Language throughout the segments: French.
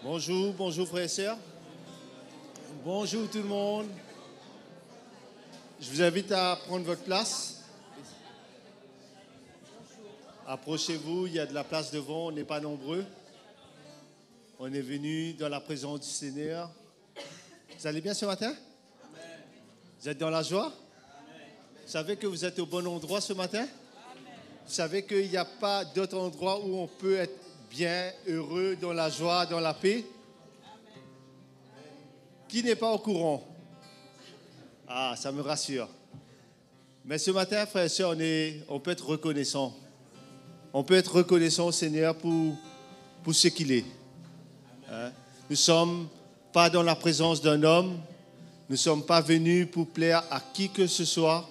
Bonjour, bonjour frères et sœurs. Bonjour tout le monde. Je vous invite à prendre votre place. Approchez-vous, il y a de la place devant, on n'est pas nombreux. On est venu dans la présence du Seigneur. Vous allez bien ce matin? Vous êtes dans la joie? Vous savez que vous êtes au bon endroit ce matin? Vous savez qu'il n'y a pas d'autre endroit où on peut être bien, heureux, dans la joie, dans la paix? Qui n'est pas au courant? Ah, ça me rassure. Mais ce matin, frères et sœurs, on peut être reconnaissant. On peut être reconnaissant au Seigneur pour ce qu'il est. Nous ne sommes pas dans la présence d'un homme. Nous ne sommes pas venus pour plaire à qui que ce soit.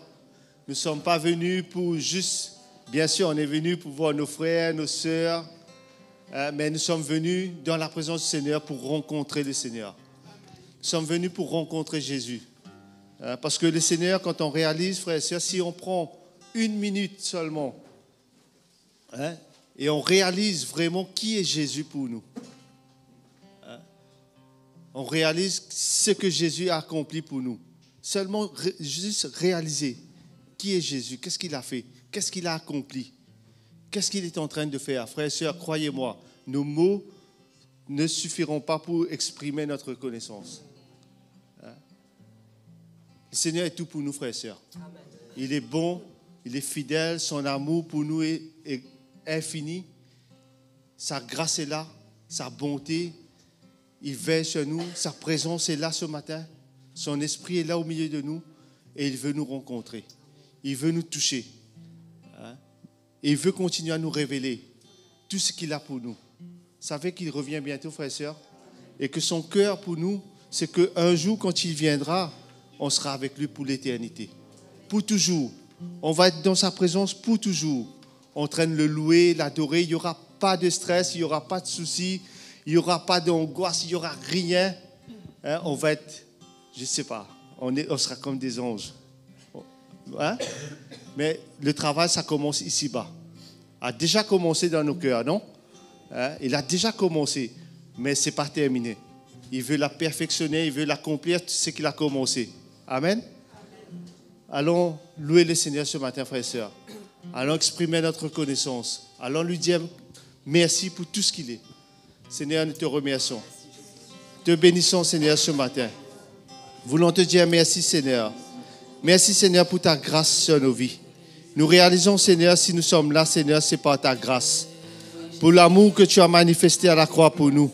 Nous ne sommes pas venus pour juste... Bien sûr, on est venus pour voir nos frères, nos sœurs. Mais nous sommes venus dans la présence du Seigneur pour rencontrer le Seigneur. Nous sommes venus pour rencontrer Jésus. Parce que le Seigneur, quand on réalise, frères et sœurs, si on prend 1 minute seulement, et on réalise vraiment qui est Jésus pour nous. On réalise ce que Jésus a accompli pour nous. Seulement juste réaliser qui est Jésus, qu'est-ce qu'il a fait, qu'est-ce qu'il a accompli, qu'est-ce qu'il est en train de faire. Frères et sœurs, croyez-moi, nos mots ne suffiront pas pour exprimer notre reconnaissance. Le Seigneur est tout pour nous, frères et sœurs. Il est bon, il est fidèle, son amour pour nous est infini. Sa grâce est là, sa bonté, il veille sur nous, sa présence est là ce matin. Son esprit est là au milieu de nous et il veut nous rencontrer. Il veut nous toucher. Et il veut continuer à nous révéler tout ce qu'il a pour nous. Vous savez qu'il revient bientôt, frères et sœurs, et que son cœur pour nous, c'est qu'un jour, quand il viendra, on sera avec lui pour l'éternité. Pour toujours. On va être dans sa présence pour toujours. En train de le louer, l'adorer. Il n'y aura pas de stress, il n'y aura pas de soucis, il n'y aura pas d'angoisse, il n'y aura rien. On va être, je ne sais pas, on sera comme des anges. Mais le travail, ça commence ici-bas. A déjà commencé dans nos cœurs, non? Il a déjà commencé, mais ce n'est pas terminé. Il veut la perfectionner, il veut l'accomplir, ce qu'il a commencé. Amen. Allons louer le Seigneur ce matin, frères et sœurs. Allons exprimer notre reconnaissance. Allons lui dire merci pour tout ce qu'il est. Seigneur, nous te remercions. Te bénissons, Seigneur, ce matin. Voulons te dire merci, Seigneur. Merci, Seigneur, pour ta grâce sur nos vies. Nous réalisons, Seigneur, si nous sommes là, Seigneur, c'est par ta grâce. Pour l'amour que tu as manifesté à la croix pour nous.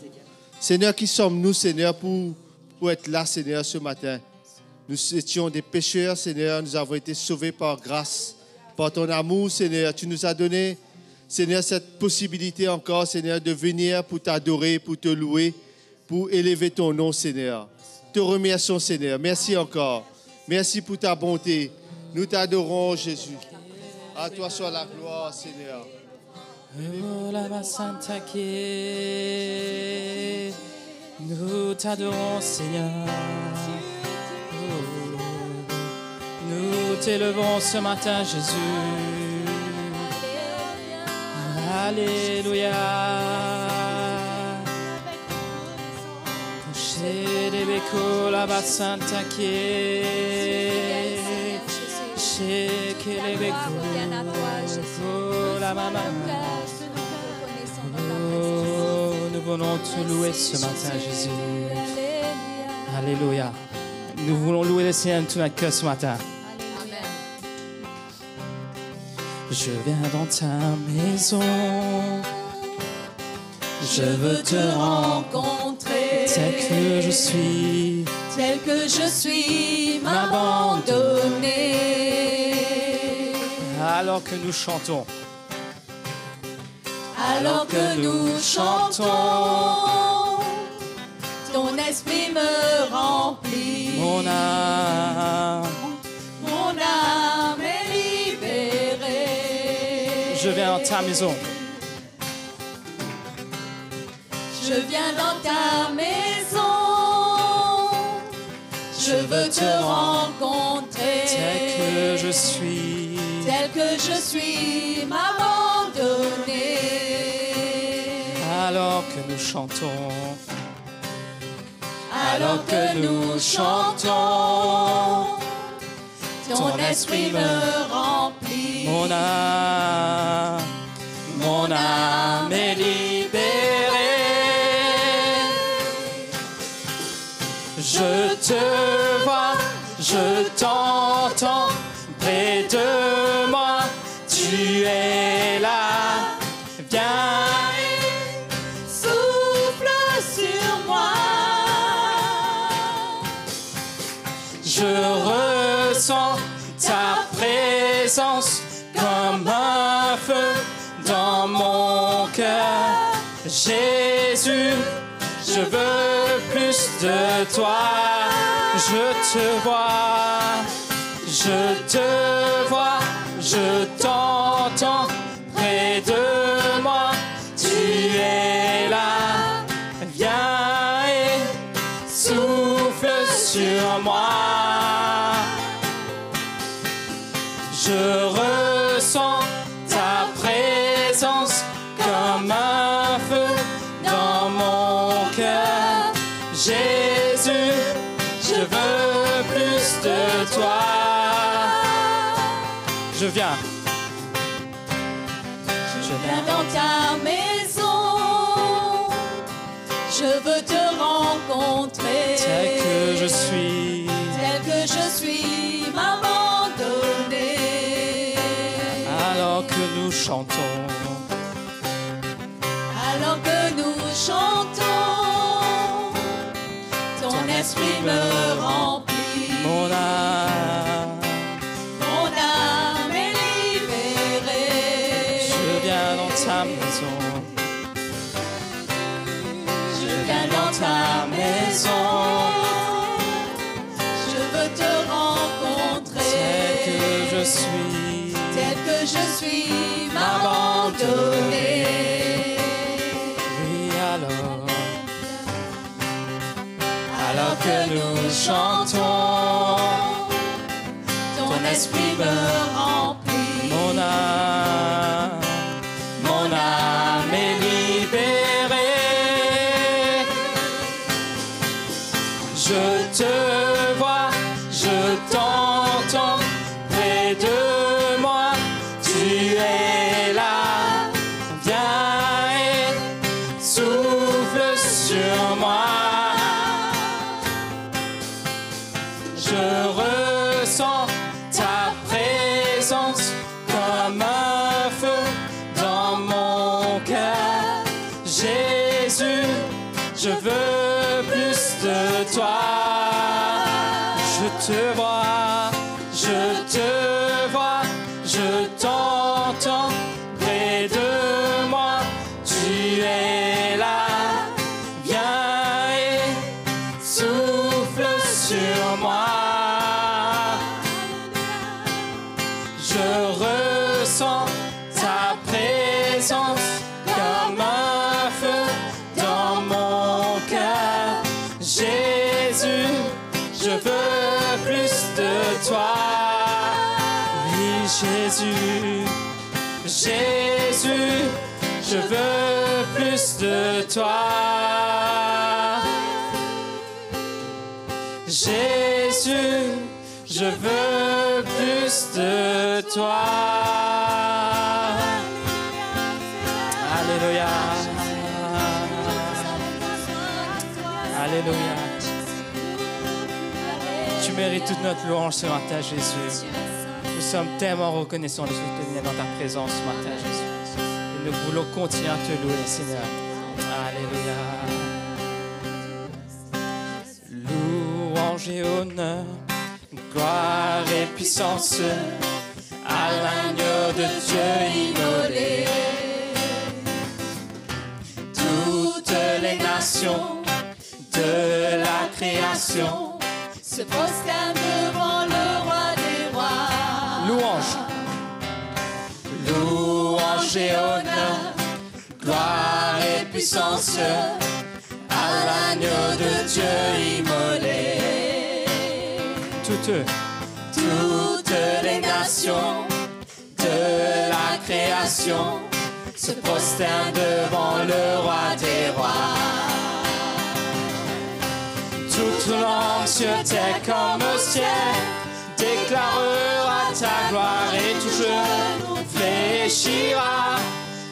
Seigneur, qui sommes-nous, Seigneur, pour être là, Seigneur, ce matin? Nous étions des pécheurs, Seigneur, nous avons été sauvés par grâce, par ton amour, Seigneur. Tu nous as donné, Seigneur, cette possibilité encore, Seigneur, de venir pour t'adorer, pour te louer, pour élever ton nom, Seigneur. Te remercions, Seigneur. Merci encore. Merci pour ta bonté. Nous t'adorons, Jésus. À toi soit la gloire, Seigneur. Nous t'adorons, Seigneur. Nous t'élevons ce matin, Jésus. Alléluia. Chez les bécots, la bassanta qui est. Chez les bécots, la maman. Nous voulons te louer ce matin, Jésus. Alléluia. Nous voulons louer le Seigneur de tout notre cœur ce matin. Amen. Je viens dans ta maison. Je veux te rencontrer. Tel que je suis. Tel que je suis, m'abandonner. Alors que nous chantons. Alors que nous chantons, ton esprit me remplit. Mon âme est libérée. Je viens dans ta maison. Je viens dans ta maison. Je veux te rencontrer. Tel que je suis. Tel que je suis, m'abandonner. Alors que nous chantons. alors que nous chantons. Ton esprit me remplit. Mon âme est libérée. Je te vois, je t'entends près de moi. Tu es là, viens et Souffle sur moi. je ressens ta présence comme un feu dans mon cœur. Jésus, je veux plus de toi. Je te vois, je te vois, je t'entends près de moi. Tu es là, viens et souffle sur moi. Je ressens ta présence comme un feu dans mon cœur. Jésus, je veux plus de toi. Je viens. Je viens dans ta maison. Je veux te rencontrer. Tel que je suis. Tel que je suis, m'abandonner. Alors que nous chantons. Alors que nous chantons, ton esprit me remplit. Mon âme, est libérée. je viens dans ta maison. Je viens dans ta maison. Je veux te rencontrer. Tel que je suis. Tel que je suis, m'abandonner. Oui, Alors que nous chantons, ton esprit me remplit. mon âme est libérée. Je te vois, je t'entends près de moi. Tu es là, viens et souffle sur moi. Je ressens ta présence comme un feu dans mon cœur. Jésus, je veux plus de toi. Je te vois, je te vois, je t'entends près de moi. Tu es là, viens et souffle sur moi. Je ressens ta présence comme un feu dans mon cœur. Jésus, je veux plus de toi. Oui, Jésus, Jésus, je veux plus de toi. Jésus, je veux plus de toi. Alléluia. Alléluia. Tu mérites toute notre louange ce matin, Jésus. Nous sommes tellement reconnaissants de ce que tu venais dans ta présence ce matin, Jésus. Et nous voulons continuer à te louer, Seigneur. Alléluia. Louange et honneur, gloire et puissance à l'agneau de Dieu immolé. Toutes les nations de la création Se prosterne devant le roi des rois. louange, louange et honneur, gloire et puissance à l'agneau de Dieu immolé. Toutes les nations de la création se prosternent devant le roi des rois. Toute langue sur terre comme au ciel déclarera ta gloire et tout genou fléchira.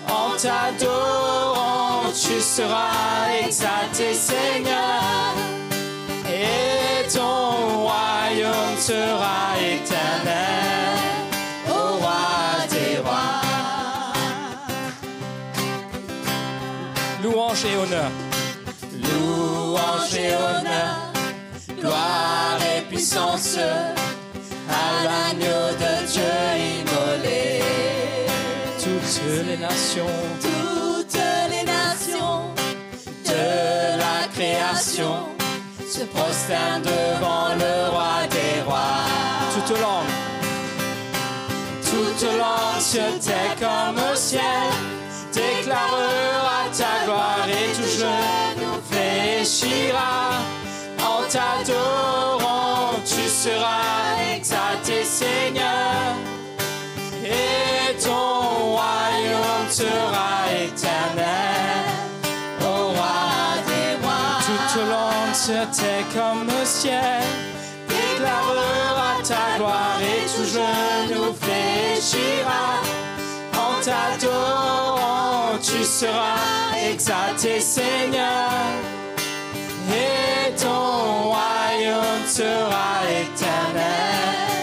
En t'adorant, tu seras exalté, Seigneur, et ton royaume sera éternel, ô roi des rois. Louange et honneur. Louange et honneur, gloire et puissance à l'agneau de Dieu immolé. Toutes les nations de la création se prosternent devant le roi des rois. Toute langue sur terre comme au ciel déclarera ta gloire et tout genou fléchira. En t'adorant, tu seras exalté, Seigneur, et ton royaume sera éternel, ô roi des rois. Toute langue sur terre comme au ciel déclarera ta gloire et tout genou fléchira. En t'adorant, tu seras exalté, Seigneur, et ton royaume sera éternel,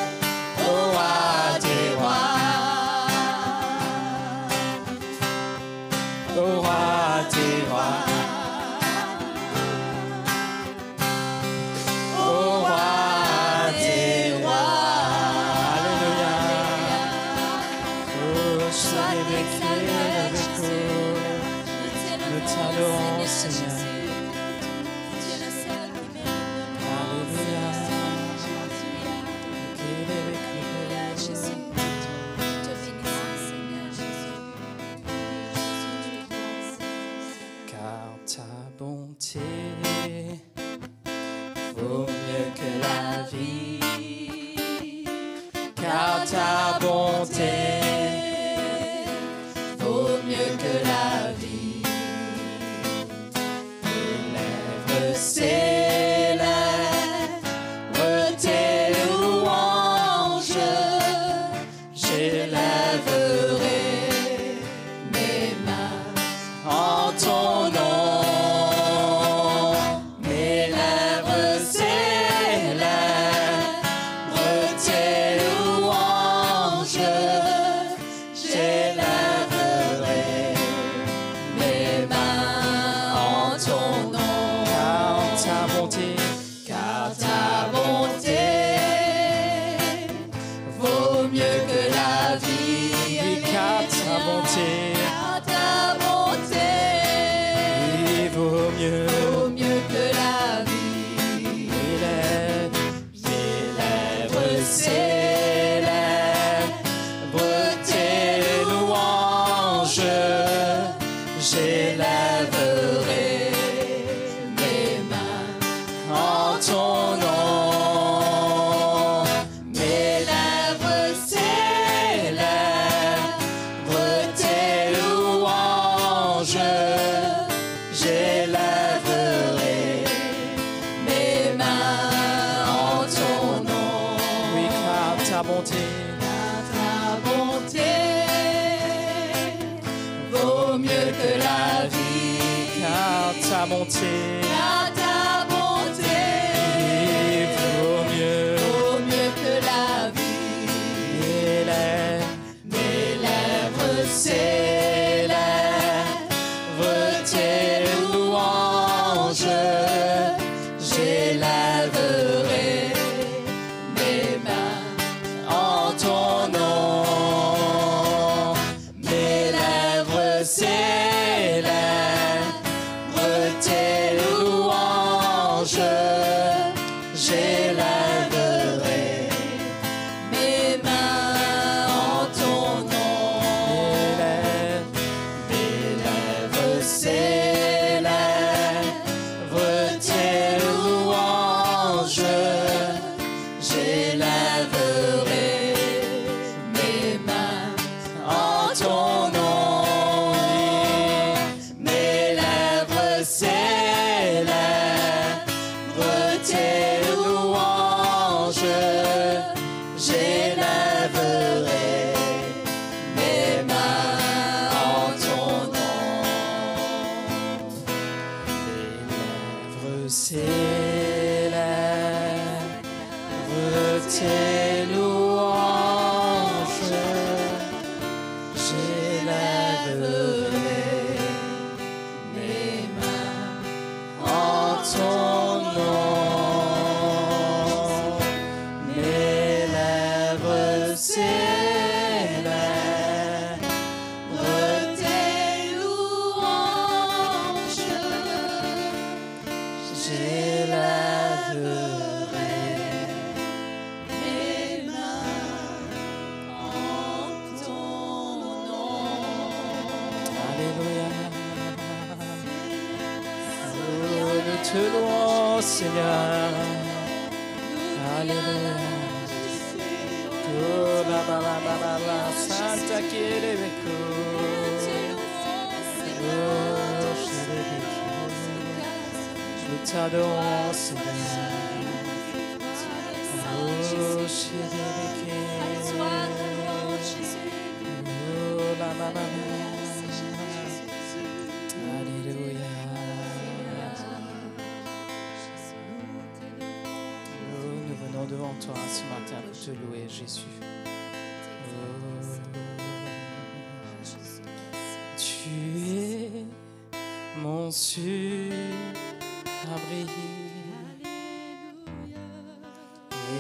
ô roi des rois. Ô roi des rois. Ô roi des rois. Alléluia. Oh, sois exalté avec nous. Nous t'adorons, Seigneur. Alléluia. Car ta bonté vaut mieux que la vie. Car ta bonté vaut mieux que la vie. Mes lèvres célèbrent tes louanges. J'élèverai mes mains en ton nom. Mes lèvres célèbrent tes louanges. J'élèverai mes mains en ton nom. Car ta bonté vaut mieux que la vie. Car ta bonté vaut mieux que la vie. Mes lèvres célèbrent tes louanges. J'élèverai mes mains en ton nom. Mes lèvres célèbrent tes louanges. J'élèverai mes mains en ton nom. Oui, car ta bonté vaut mieux que la vie. Car ta bonté vaut mieux que la vie. Mes lèvres célèbrent tes louanges. J'élèverai mes mains en ton nom. Mes lèvres célèbrent tes louanges. J'élèverai mes mains en ton nom. Mes lèvres célèbrent tes louanges. J'élèverai mes mains en ton nom. te louons, Seigneur. Alléluia. Oh, la, la, la, la, la, la, Santa Kirebeko. Oh, nous t'adorons, Seigneur. Oh, Shireke. Oh, la, la, la, la. Alléluia. Oh, nous venons devant toi ce matin pour te louer, Jésus. Oh, tu es mon sur-abri.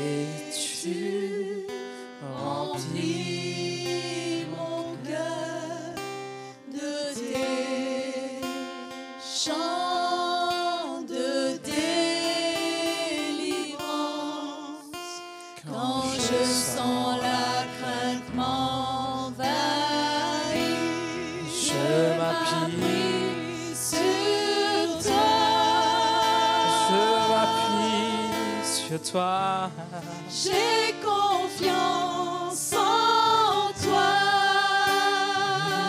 Et tu remplis mon cœur de tes chants de délivrance. Quand je sens la crainte m'envahir, je m'appuie sur toi. Je m'appuie sur toi. J'ai confiance en toi.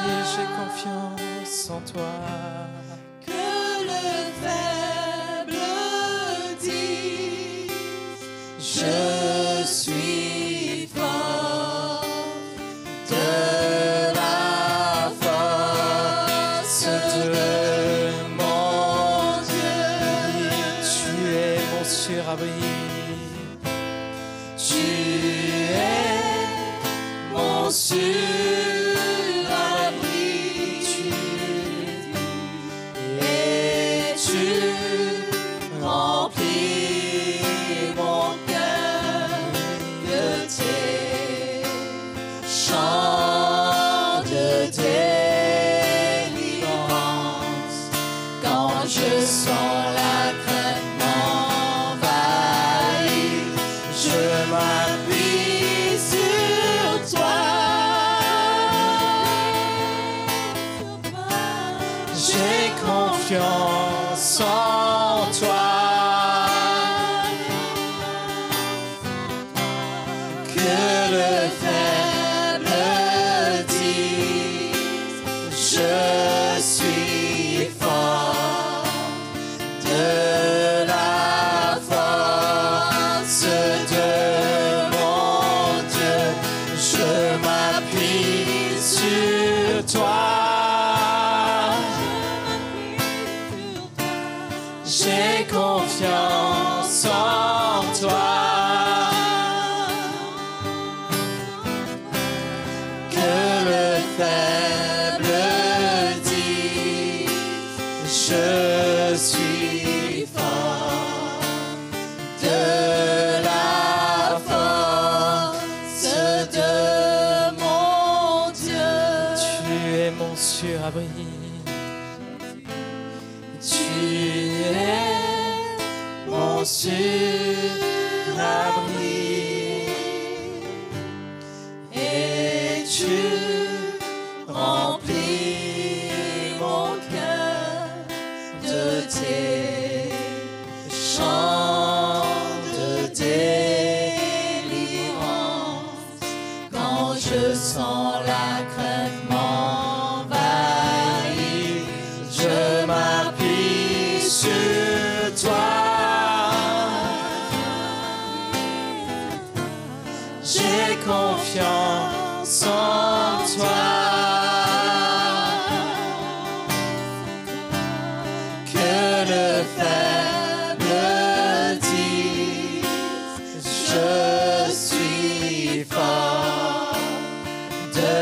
Oui, j'ai confiance en toi. Que le faible dise, je suis fort. De la force de mon Dieu, Tu es mon surabri. tu es mon surabri. Et tu remplis mon cœur de tes chants de délivrance. Quand je sens la crainte m'envahir, je m'appuie sur toi. J'ai confiance en toi. Que le faible dise, je suis fort. De la force de mon Dieu, je m'appuie sur toi. J'ai confiance en toi. Que le faible dise, je suis fort. De la force de mon Dieu, Tu es mon surabri. tu es mon surabri. Et tu remplis mon cœur de tes chants de délivrance. Quand je sens la crainte m'envahir, je m'appuie sur toi. J'ai confiance en toi. Que le faible dise, je suis fort. De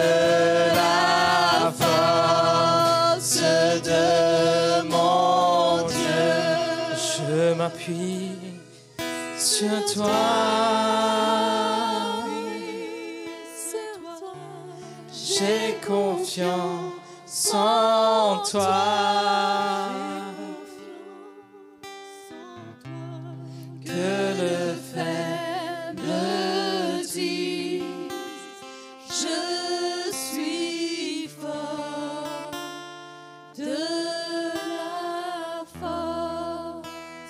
la force de mon Dieu, Je m'appuie sur toi. J'ai confiance en toi. que le faible dise, je suis fort. De la force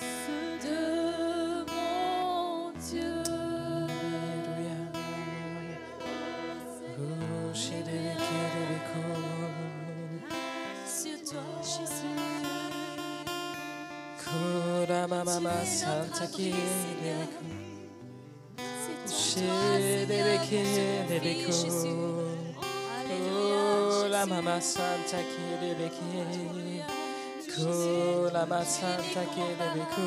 mama santa kiribeko. Oh, la mama santa kiribeke. La mama santa kiribeko.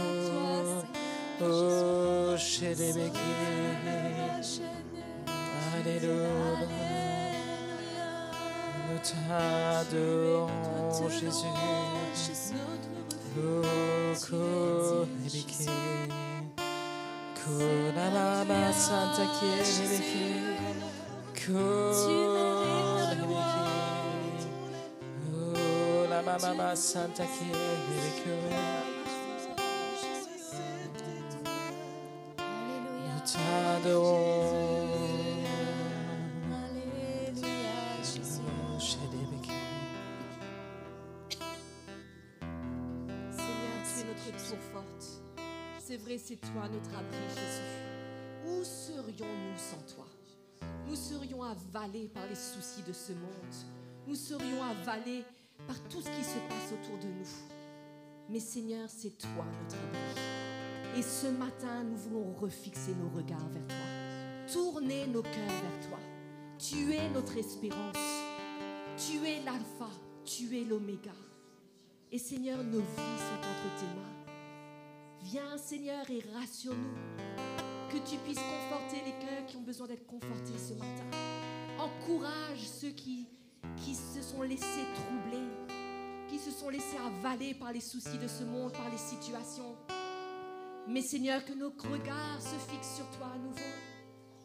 Oh, shedebeke. Alléluia. Nous t'adorons, Jésus. Oh, Rebeke. La mama santa kiribeke. Oh, la mama santa kiribeke. Nous t'adorons. C'est vrai, c'est toi notre abri, Jésus. Où serions-nous sans toi? Nous serions avalés par les soucis de ce monde. Nous serions avalés par tout ce qui se passe autour de nous. Mais Seigneur, c'est toi notre abri. Et ce matin, nous voulons refixer nos regards vers toi. Tourner nos cœurs vers toi. Tu es notre espérance. Tu es l'alpha. Tu es l'oméga. Et Seigneur, nos vies sont entre tes mains. Viens, Seigneur, et rassure-nous. Que tu puisses conforter les cœurs qui ont besoin d'être confortés ce matin. Encourage ceux qui se sont laissés troubler, qui se sont laissés avaler par les soucis de ce monde, par les situations. Mais Seigneur, que nos regards se fixent sur toi à nouveau.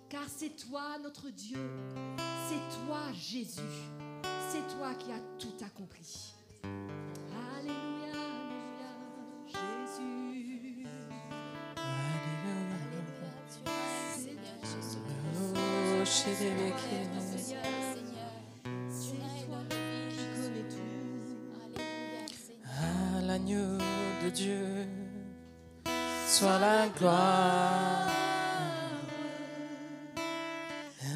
Car c'est toi notre Dieu. C'est toi Jésus. C'est toi qui as tout accompli. Alléluia, Alléluia, Jésus. À l'agneau de Dieu, soit la gloire.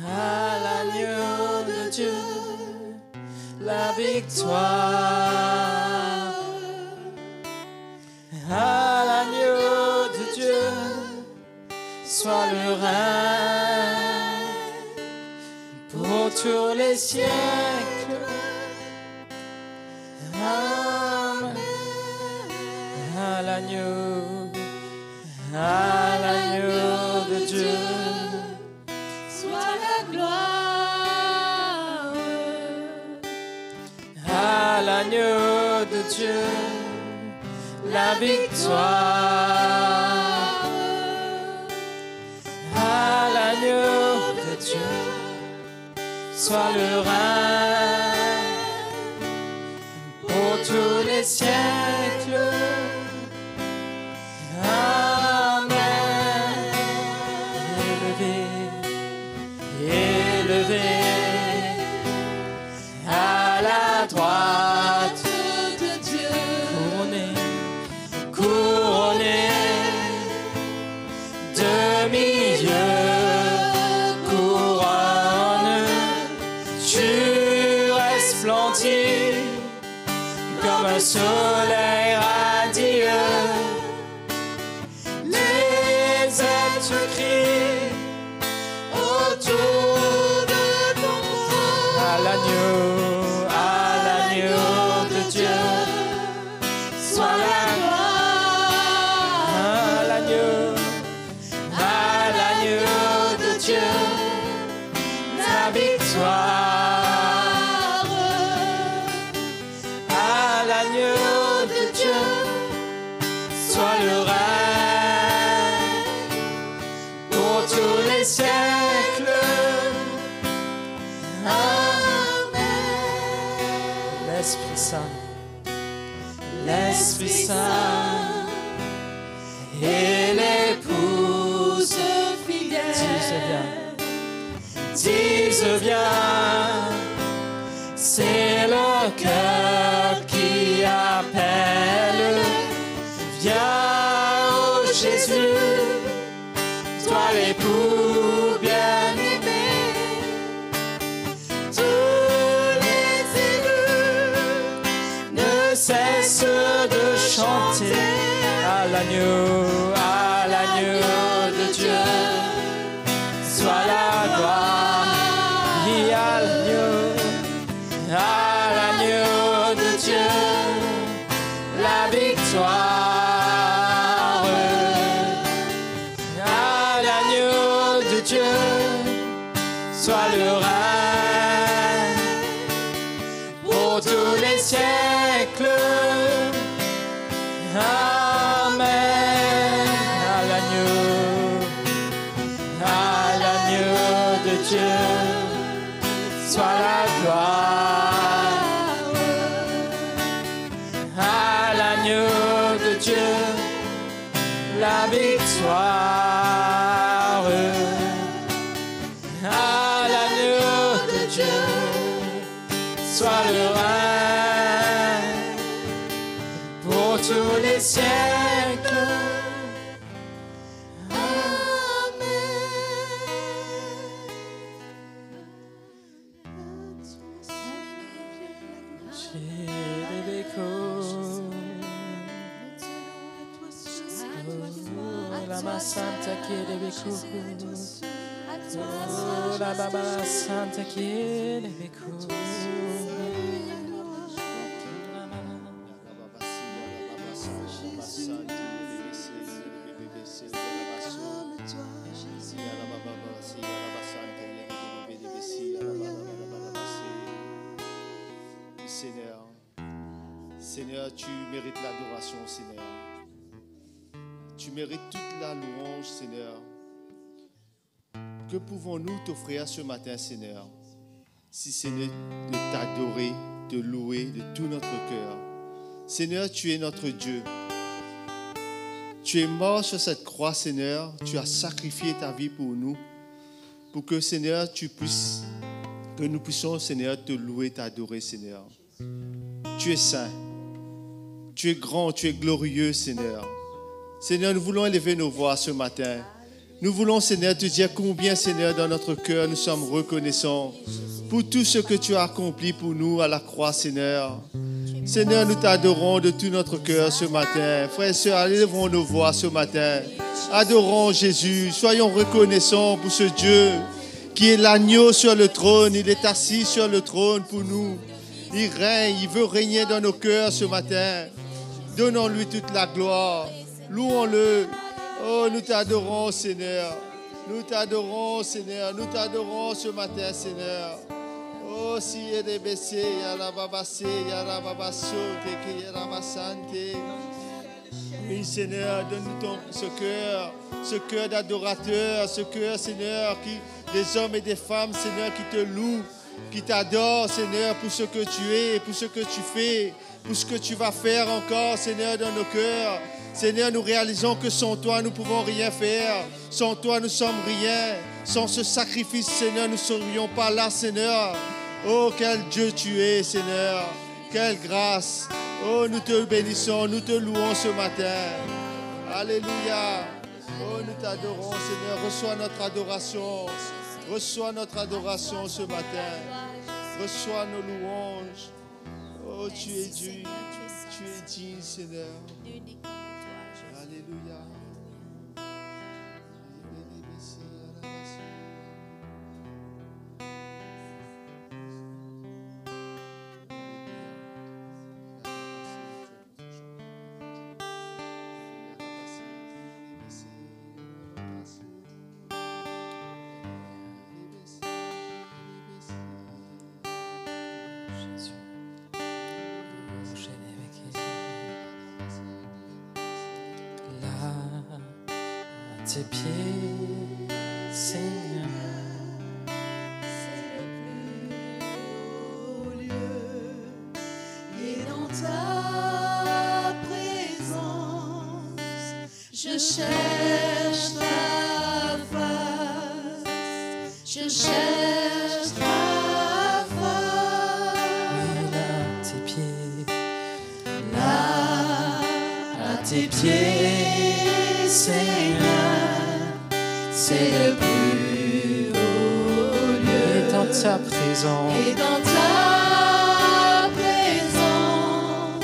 À l'agneau de Dieu, la victoire. À l'agneau de Dieu, soit le règne pour tous les siècles. Amen. À l'agneau de Dieu, Soit la gloire. à l'agneau de Dieu, la victoire. À l'agneau de Dieu, soit le règne pour tous les siècles. Amen. Élevé à la droite De Dieu. couronné de milieu, couronne, tu resplendis comme un soleil radieux. Les êtres crient autour de ton trône. À l'agneau de Dieu, soit la gloire. À l'agneau de Dieu, la victoire. À l'agneau de Dieu, soit le règne pour tous les siècles. Amen. L'Esprit Saint, l'Esprit Saint et l'épouse Fidèle. disent bien, c'est le cœur qui appelle. Viens, ô Jésus, toi l'époux bien-aimé. Tous les élus ne cessent de chanter. l'agneau de Dieu, soit la gloire. Et à l'agneau de Dieu, la victoire. À l'agneau de Dieu, soit le règne pour tous les siècles. Amen. À l'agneau de Dieu, soit la gloire. À l'agneau de Dieu, la victoire. À l'agneau de Dieu, soit le règne pour tous les siècles. La Santa quiere becu, la Baba Santa quiere becu. Seigneur, tu mérites l'adoration, Seigneur. Tu mérites toute la louange, Seigneur. Que pouvons-nous t'offrir ce matin, Seigneur, si ce n'est de t'adorer, de louer de tout notre cœur. Seigneur, tu es notre Dieu. Tu es mort sur cette croix, Seigneur. Tu as sacrifié ta vie pour nous, pour que, Seigneur, que nous puissions, Seigneur, te louer, t'adorer, Seigneur. Tu es saint. Tu es grand, tu es glorieux, Seigneur. Seigneur, nous voulons élever nos voix ce matin. Nous voulons, Seigneur, te dire combien, Seigneur, dans notre cœur, nous sommes reconnaissants pour tout ce que tu as accompli pour nous à la croix, Seigneur. Seigneur, nous t'adorons de tout notre cœur ce matin. Frères et sœurs, élevons nos voix ce matin. Adorons Jésus. Soyons reconnaissants pour ce Dieu qui est l'agneau sur le trône. Il est assis sur le trône pour nous. Il règne, il veut régner dans nos cœurs ce matin. Donnons-lui toute la gloire. Louons-le. Oh, nous t'adorons, Seigneur. Nous t'adorons, Seigneur. Nous t'adorons ce matin, Seigneur. Oh, si il est baissé, Yarababassé, Yarababasso, Yarabassante. Oui, Seigneur, donne-nous ce cœur d'adorateur, ce cœur, Seigneur, des hommes et des femmes, Seigneur, qui te louent, qui t'adorent, Seigneur, pour ce que tu es, pour ce que tu fais, pour ce que tu vas faire encore, Seigneur, dans nos cœurs. Seigneur, nous réalisons que sans toi, nous ne pouvons rien faire. Sans toi, nous ne sommes rien. Sans ce sacrifice, Seigneur, nous ne serions pas là, Seigneur. Oh, quel Dieu tu es, Seigneur. Quelle grâce. Oh, nous te bénissons, nous te louons ce matin. Alléluia. Oh, nous t'adorons, Seigneur. Reçois notre adoration. Reçois notre adoration ce matin. Reçois nos louanges. Oh, tu es digne. Tu es digne, Seigneur. Alléluia. Tes pieds, Seigneur, c'est le plus haut lieu, et dans ta présence, je cherche ta face, je cherche ta face. oui, là, tes pieds, Là, à tes pieds, Seigneur. C'est le plus haut lieu. et dans ta présence, Et dans ta présence,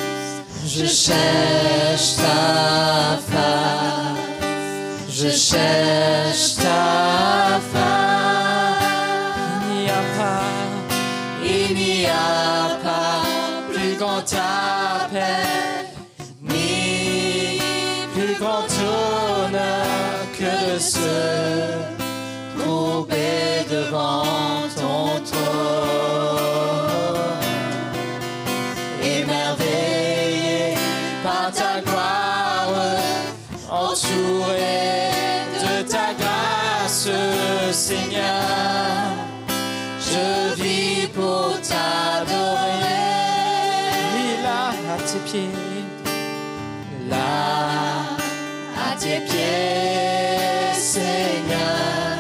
je cherche ta face. cherche ta face. Il n'y a pas plus grand appel, ni plus grand honneur que de se courber devant ton trône, émerveillé par ta gloire, entouré de ta grâce, Seigneur. Je vis pour t'adorer. Là à tes pieds, là à tes pieds, Seigneur,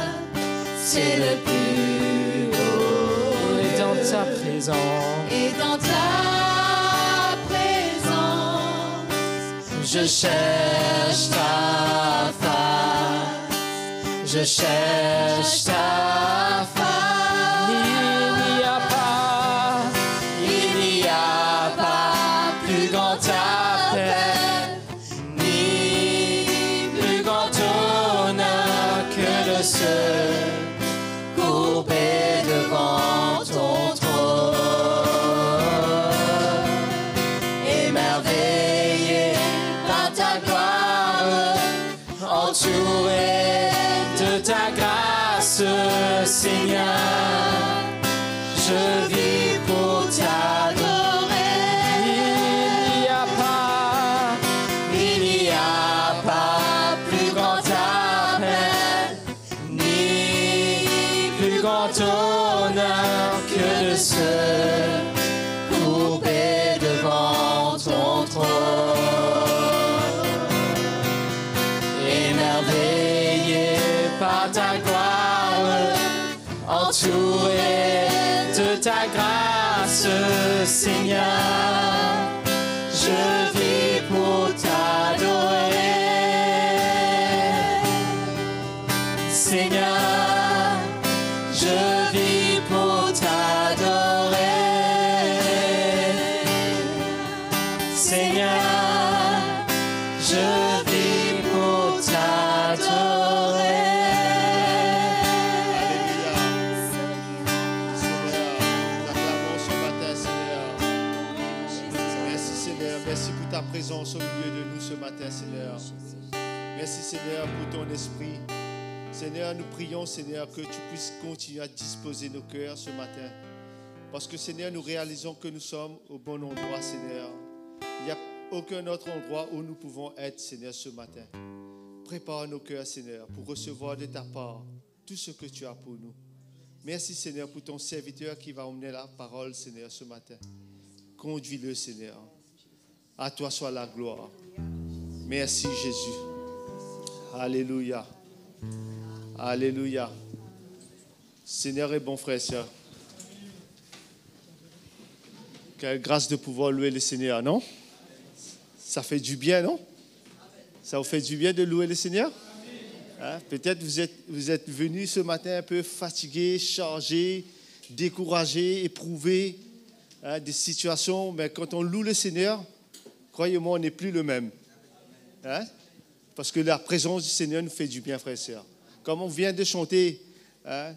c'est le plus beau. Et dans ta présence, je cherche ta face, je cherche ta face. Il n'y a pas plus grand appel, ni plus grand honneur que de se courber devant ton trône, émerveillé par ta gloire, entouré de ta grâce, Seigneur. Je vis pour t'adorer. Il n'y a pas plus grand appel, ni plus grand honneur que de se courber devant ton trône, émerveillé par ta gloire, entouré de ta grâce, Seigneur. Je vis pour t'adorer, Seigneur. Je vis pour t'adorer, Seigneur. Je vis pour t'adorer. Merci pour ta présence au milieu de nous ce matin, Seigneur. Merci, Seigneur, pour ton esprit. Seigneur, nous prions, Seigneur, que tu puisses continuer à disposer nos cœurs ce matin. Parce que, Seigneur, nous réalisons que nous sommes au bon endroit, Seigneur. Il n'y a aucun autre endroit où nous pouvons être, Seigneur, ce matin. Prépare nos cœurs, Seigneur, pour recevoir de ta part tout ce que tu as pour nous. Merci, Seigneur, pour ton serviteur qui va emmener la parole, Seigneur, ce matin. Conduis-le, Seigneur. À toi soit la gloire. Merci, Jésus. Alléluia. Alléluia. Seigneur est bon, frère et sœur. Quelle grâce de pouvoir louer le Seigneur, non? Ça fait du bien, non? Ça vous fait du bien de louer le Seigneur? Hein? Peut-être vous êtes venus ce matin un peu fatigué, chargé, découragé, éprouvé, hein, des situations. Mais quand on loue le Seigneur, croyez-moi, on n'est plus le même. Hein? Parce que la présence du Seigneur nous fait du bien, frères et sœurs. Comme on vient de chanter, hein,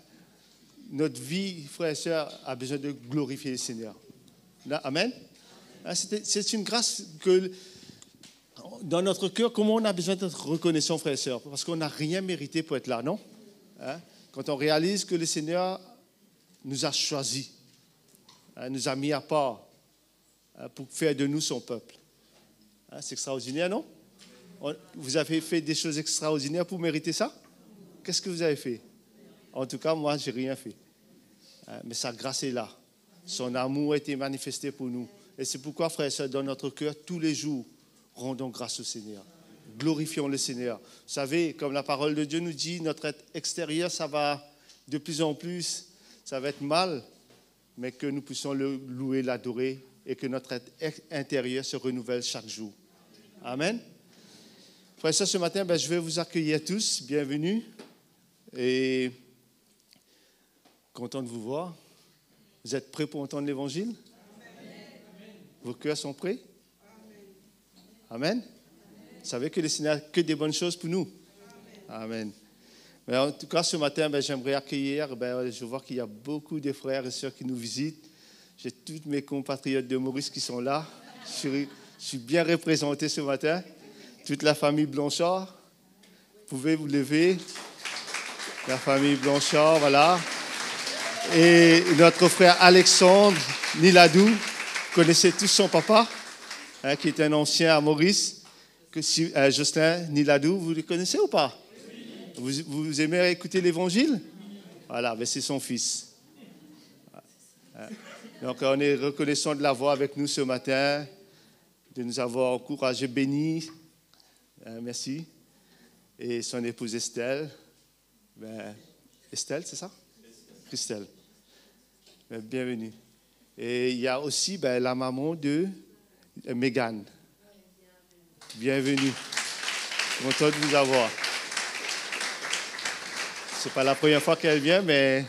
notre vie, frères et sœurs, a besoin de glorifier le Seigneur. Là, amen. Hein, c'est une grâce que, dans notre cœur, comment on a besoin d'être reconnaissant, frères et sœurs, parce qu'on n'a rien mérité pour être là, non? Hein? Quand on réalise que le Seigneur nous a choisis, hein, nous a mis à part, hein, pour faire de nous son peuple. Hein, c'est extraordinaire, non? Vous avez fait des choses extraordinaires pour mériter ça? Qu'est-ce que vous avez fait? En tout cas, moi, je n'ai rien fait. Hein, mais sa grâce est là. Son amour a été manifesté pour nous. Et c'est pourquoi, frères et sœurs, dans notre cœur, tous les jours, rendons grâce au Seigneur. Glorifions le Seigneur. Vous savez, comme la parole de Dieu nous dit, notre être extérieur, ça va de plus en plus, ça va être mal, mais que nous puissions le louer, l'adorer, et que notre être intérieur se renouvelle chaque jour. Amen. Frères et sœurs, ce matin, je vais vous accueillir tous. Bienvenue. Et content de vous voir. Vous êtes prêts pour entendre l'Évangile? Vos cœurs sont prêts? Amen. Vous savez que le Seigneur n'a que des bonnes choses pour nous. Amen. Mais en tout cas, ce matin, j'aimerais accueillir, je vois qu'il y a beaucoup de frères et sœurs qui nous visitent. J'ai tous mes compatriotes de Maurice qui sont là. Je suis bien représenté ce matin. Toute la famille Blanchard. Vous pouvez vous lever. La famille Blanchard, voilà. Et notre frère Alexandre Niladou. Vous connaissez tous son papa, qui est un ancien à Maurice. Jocelyn Niladou, vous le connaissez ou pas? Vous aimez écouter l'évangile? Voilà, c'est son fils. Donc, on est reconnaissant de l'avoir avec nous ce matin, de nous avoir encouragés, bénis. Merci. Et son épouse Estelle. Estelle, c'est ça? Christelle. Bienvenue. Et il y a aussi la maman de Mégane. Bienvenue. Content de vous avoir. Ce n'est pas la première fois qu'elle vient, mais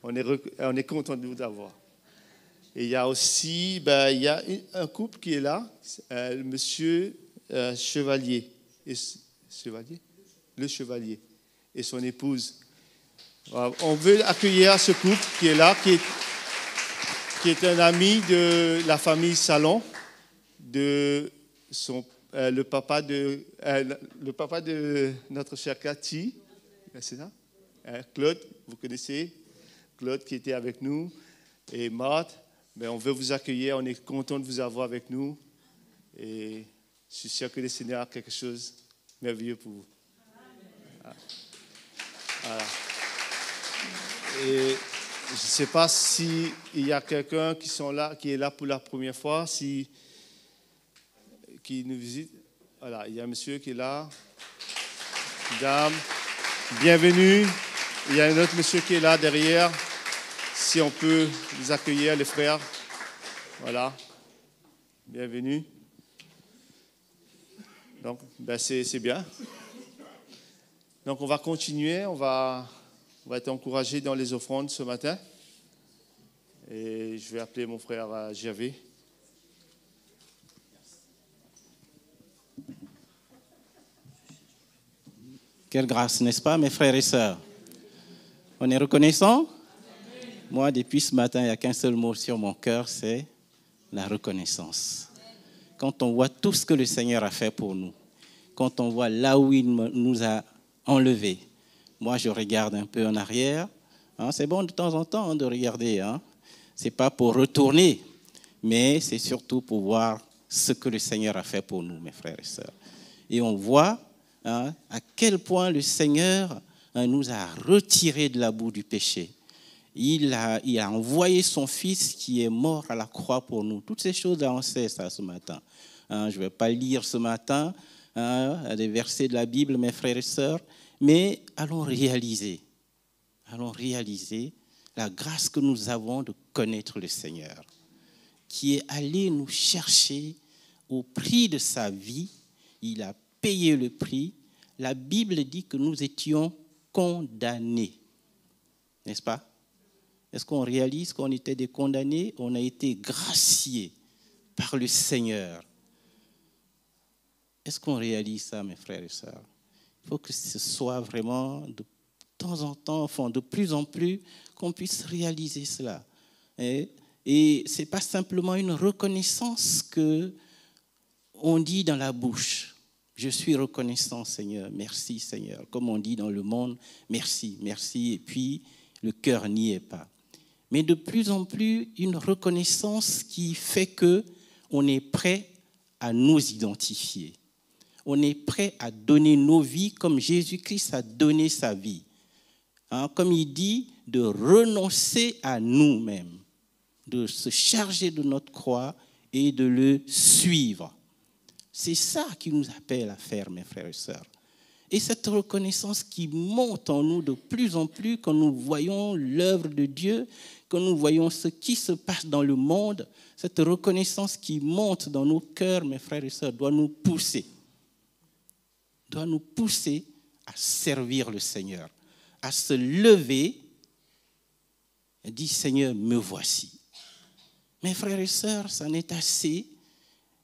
on est content de vous avoir. Et il y a aussi il y a un couple qui est là, monsieur Chevalier. Le Chevalier et son épouse. On veut accueillir ce couple qui est là, qui est un ami de la famille Salon, de le papa de notre chère Cathy, c'est ça? Claude, vous connaissez Claude qui était avec nous, et Marthe. On veut vous accueillir, on est content de vous avoir avec nous, et je suis sûr que le Seigneur a quelque chose de merveilleux pour vous. Voilà. Et je ne sais pas s'il y a quelqu'un qui est là pour la première fois, qui nous visite. Voilà, il y a un monsieur qui est là, dame, bienvenue. Il y a un autre monsieur qui est là derrière. Si on peut les accueillir, les frères. Voilà, bienvenue. Donc, c'est bien. Donc, on va continuer, on va être encouragés dans les offrandes ce matin. Et je vais appeler mon frère Gervais. Quelle grâce, n'est-ce pas, mes frères et sœurs? On est reconnaissants? Moi, depuis ce matin, il n'y a qu'un seul mot sur mon cœur, c'est la reconnaissance. Quand on voit tout ce que le Seigneur a fait pour nous, quand on voit là où il nous a enlevés, moi, je regarde un peu en arrière. C'est bon de temps en temps de regarder. Ce n'est pas pour retourner, mais c'est surtout pour voir ce que le Seigneur a fait pour nous, mes frères et sœurs. Et on voit à quel point le Seigneur nous a retirés de la boue du péché. Il a envoyé son Fils qui est mort à la croix pour nous. Toutes ces choses-là, on sait ça ce matin. Je ne vais pas lire ce matin des versets de la Bible, mes frères et sœurs, mais allons réaliser la grâce que nous avons de connaître le Seigneur, qui est allé nous chercher au prix de sa vie. Il a payé le prix. La Bible dit que nous étions condamnés. N'est-ce pas? Est-ce qu'on réalise qu'on était des condamnés? On a été graciés par le Seigneur. Est-ce qu'on réalise ça, mes frères et sœurs? Il faut que ce soit vraiment de temps en temps, enfin de plus en plus, qu'on puisse réaliser cela. Et ce n'est pas simplement une reconnaissance qu'on dit dans la bouche. Je suis reconnaissant, Seigneur. Merci, Seigneur. Comme on dit dans le monde, merci, merci. Et puis, le cœur n'y est pas. Mais de plus en plus, une reconnaissance qui fait qu'on est prêt à nous identifier. On est prêt à donner nos vies comme Jésus-Christ a donné sa vie. Comme il dit, de renoncer à nous-mêmes, de se charger de notre croix et de le suivre. C'est ça qu'il nous appelle à faire, mes frères et sœurs. Et cette reconnaissance qui monte en nous de plus en plus quand nous voyons l'œuvre de Dieu, quand nous voyons ce qui se passe dans le monde, cette reconnaissance qui monte dans nos cœurs, mes frères et sœurs, doit nous pousser à servir le Seigneur, à se lever et dire, Seigneur, me voici. Mes frères et sœurs, ça n'est assez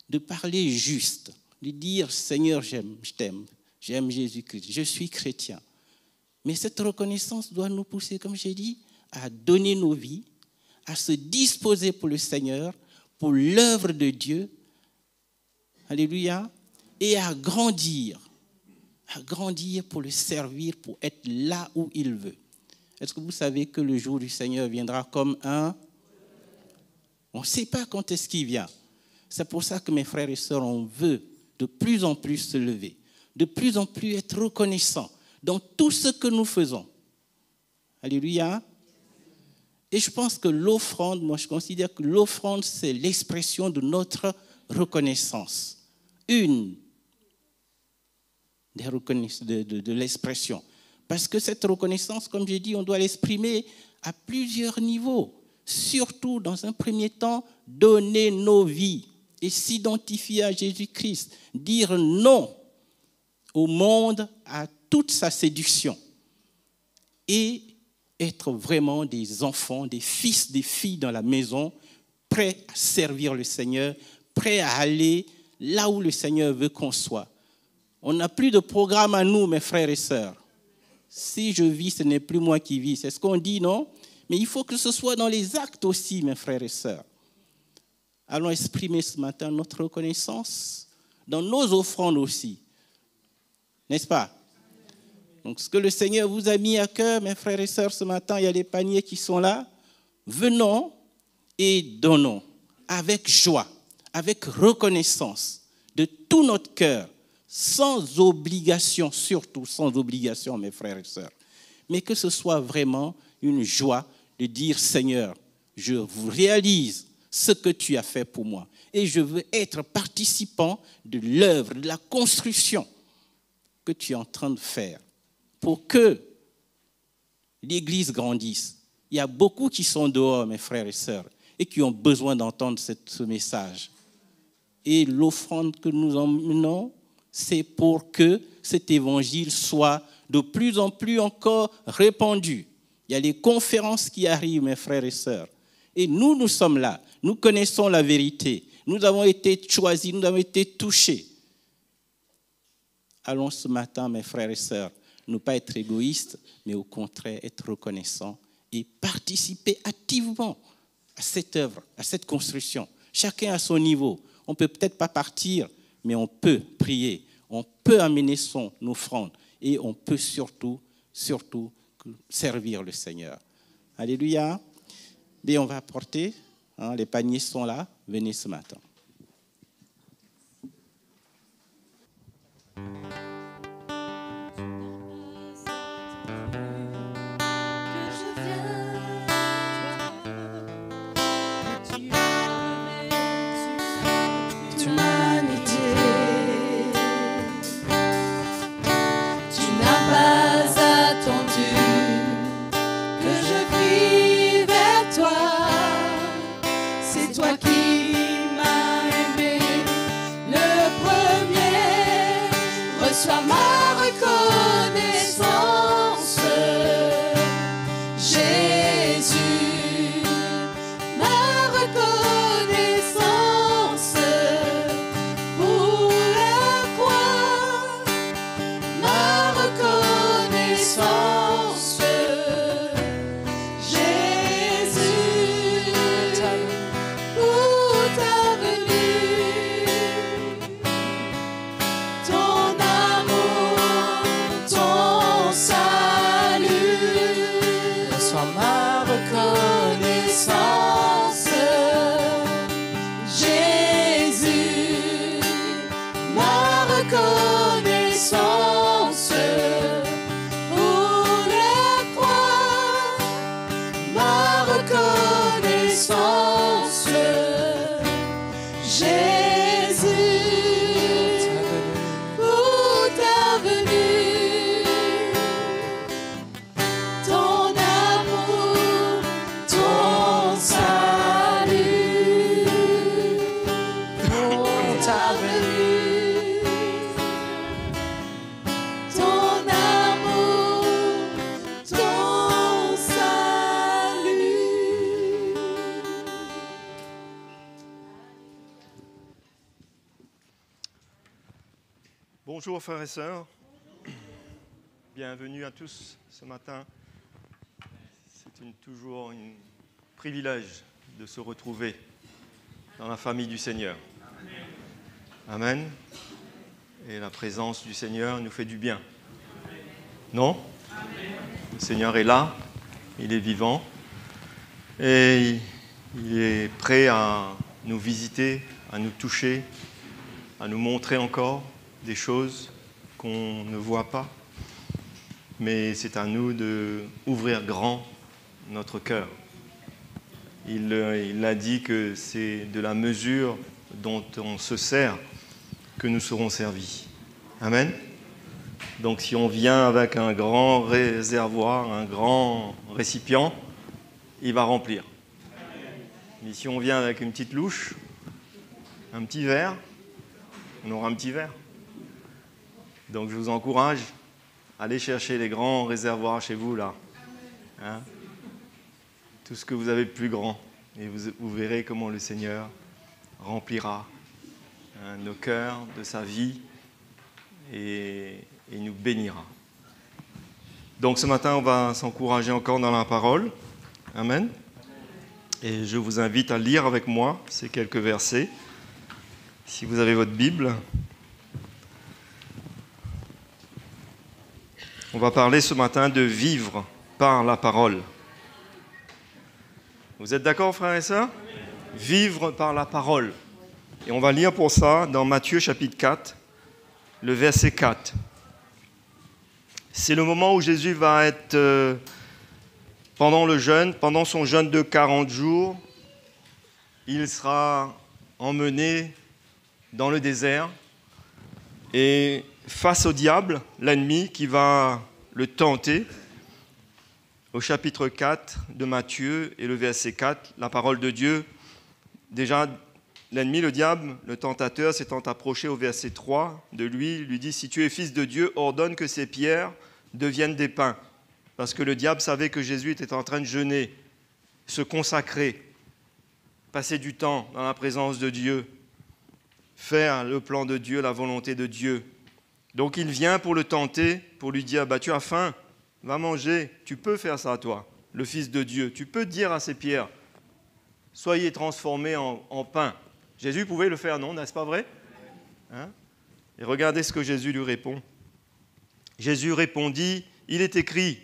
de parler juste, de dire, Seigneur, je t'aime, j'aime Jésus-Christ, je suis chrétien. Mais cette reconnaissance doit nous pousser, comme j'ai dit, à donner nos vies, à se disposer pour le Seigneur, pour l'œuvre de Dieu. Alléluia. Et à grandir pour le servir, pour être là où il veut. Est-ce que vous savez que le jour du Seigneur viendra comme un... On ne sait pas quand est-ce qu'il vient. C'est pour ça que mes frères et sœurs, on veut de plus en plus se lever, de plus en plus être reconnaissant dans tout ce que nous faisons. Alléluia. Et je pense que l'offrande, moi je considère que l'offrande, c'est l'expression de notre reconnaissance. Une des reconnaissances de l'expression. Parce que cette reconnaissance, comme j'ai dit, on doit l'exprimer à plusieurs niveaux. Surtout, dans un premier temps, donner nos vies et s'identifier à Jésus-Christ. Dire non au monde, à toute sa séduction. Et être vraiment des enfants, des fils, des filles dans la maison, prêts à servir le Seigneur, prêts à aller là où le Seigneur veut qu'on soit. On n'a plus de programme à nous, mes frères et sœurs. Si je vis, ce n'est plus moi qui vis. C'est ce qu'on dit, non? Mais il faut que ce soit dans les actes aussi, mes frères et sœurs. Allons exprimer ce matin notre reconnaissance dans nos offrandes aussi. N'est-ce pas? Donc, ce que le Seigneur vous a mis à cœur, mes frères et sœurs, ce matin, il y a les paniers qui sont là. Venons et donnons avec joie, avec reconnaissance de tout notre cœur, sans obligation, surtout sans obligation, mes frères et sœurs. Mais que ce soit vraiment une joie de dire, Seigneur, je vous réalise ce que tu as fait pour moi. Et je veux être participant de l'œuvre, de la construction que tu es en train de faire pour que l'Église grandisse. Il y a beaucoup qui sont dehors, mes frères et sœurs, et qui ont besoin d'entendre ce message. Et l'offrande que nous emmenons, c'est pour que cet évangile soit de plus en plus encore répandu. Il y a les conférences qui arrivent, mes frères et sœurs. Et nous sommes là. Nous connaissons la vérité. Nous avons été choisis, nous avons été touchés. Allons ce matin, mes frères et sœurs, ne pas être égoïstes, mais au contraire être reconnaissants et participer activement à cette œuvre, à cette construction. Chacun à son niveau. On ne peut peut-être pas partir, mais on peut prier, on peut amener son offrande et on peut surtout servir le Seigneur. Alléluia. Et on va apporter, les paniers sont là, venez ce matin. Bonjour frères et sœurs. Bienvenue à tous ce matin. C'est toujours un privilège de se retrouver dans la famille du Seigneur. Amen. Et la présence du Seigneur nous fait du bien. Non? Le Seigneur est là, il est vivant et il est prêt à nous visiter, à nous toucher, à nous montrer encore des choses qu'on ne voit pas. Mais c'est à nous d'ouvrir grand notre cœur. Il a dit que c'est de la mesure dont on se sert que nous serons servis. Amen. Donc si on vient avec un grand réservoir, un grand récipient, il va remplir. Mais si on vient avec une petite louche, un petit verre, on aura un petit verre. Donc je vous encourage, allez chercher les grands réservoirs chez vous là. Hein? Tout ce que vous avez de plus grand. Et vous verrez comment le Seigneur remplira nos cœurs de sa vie et nous bénira. Donc ce matin, on va s'encourager encore dans la parole. Amen. Et je vous invite à lire avec moi ces quelques versets. Si vous avez votre Bible, on va parler ce matin de vivre par la parole. Vous êtes d'accord, frères et sœurs? Vivre par la parole. Et on va lire pour ça dans Matthieu chapitre 4, le verset 4. C'est le moment où Jésus va être, pendant son jeûne de 40 jours, il sera emmené dans le désert et face au diable, l'ennemi qui va le tenter. Au chapitre 4 de Matthieu et le verset 4, la parole de Dieu, déjà l'ennemi, le diable, le tentateur, s'étant approché au verset 3 de lui, il lui dit « Si tu es fils de Dieu, ordonne que ces pierres deviennent des pains. » Parce que le diable savait que Jésus était en train de jeûner, se consacrer, passer du temps dans la présence de Dieu, faire le plan de Dieu, la volonté de Dieu. Donc il vient pour le tenter, pour lui dire « Tu as faim, va manger, tu peux faire ça toi, le Fils de Dieu. Tu peux dire à ces pierres, soyez transformés en pain. » Jésus pouvait le faire, non? N'est-ce pas vrai? Hein? Et regardez ce que Jésus lui répond. Jésus répondit, il est écrit,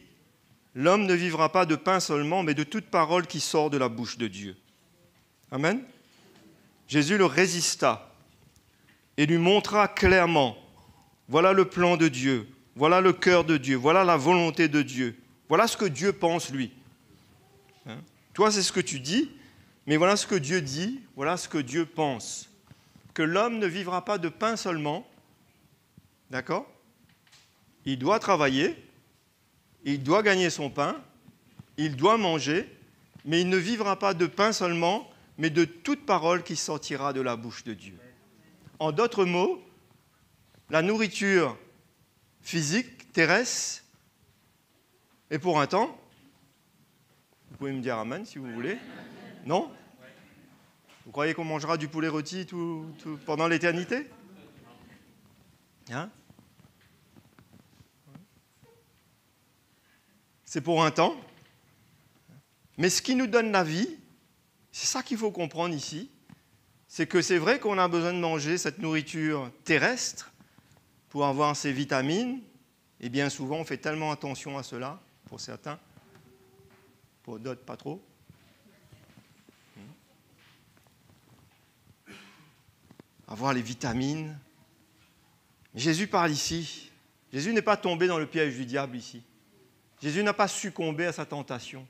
l'homme ne vivra pas de pain seulement, mais de toute parole qui sort de la bouche de Dieu. Amen. Jésus le résista et lui montra clairement, voilà le plan de Dieu, voilà le cœur de Dieu, voilà la volonté de Dieu, voilà ce que Dieu pense lui. Hein? Toi, c'est ce que tu dis, mais voilà ce que Dieu dit, voilà ce que Dieu pense. Que l'homme ne vivra pas de pain seulement, d'accord? Il doit travailler, il doit gagner son pain, il doit manger, mais il ne vivra pas de pain seulement, mais de toute parole qui sortira de la bouche de Dieu. En d'autres mots, la nourriture physique, terrestre, est pour un temps. Vous pouvez me dire amen si vous voulez. Non? Vous croyez qu'on mangera du poulet rôti pendant l'éternité? Hein? C'est pour un temps. Mais ce qui nous donne la vie, c'est ça qu'il faut comprendre ici, c'est que c'est vrai qu'on a besoin de manger cette nourriture terrestre pour avoir ces vitamines, et bien souvent on fait tellement attention à cela, pour certains, pour d'autres pas trop. Avoir les vitamines. Jésus parle ici. Jésus n'est pas tombé dans le piège du diable ici. Jésus n'a pas succombé à sa tentation.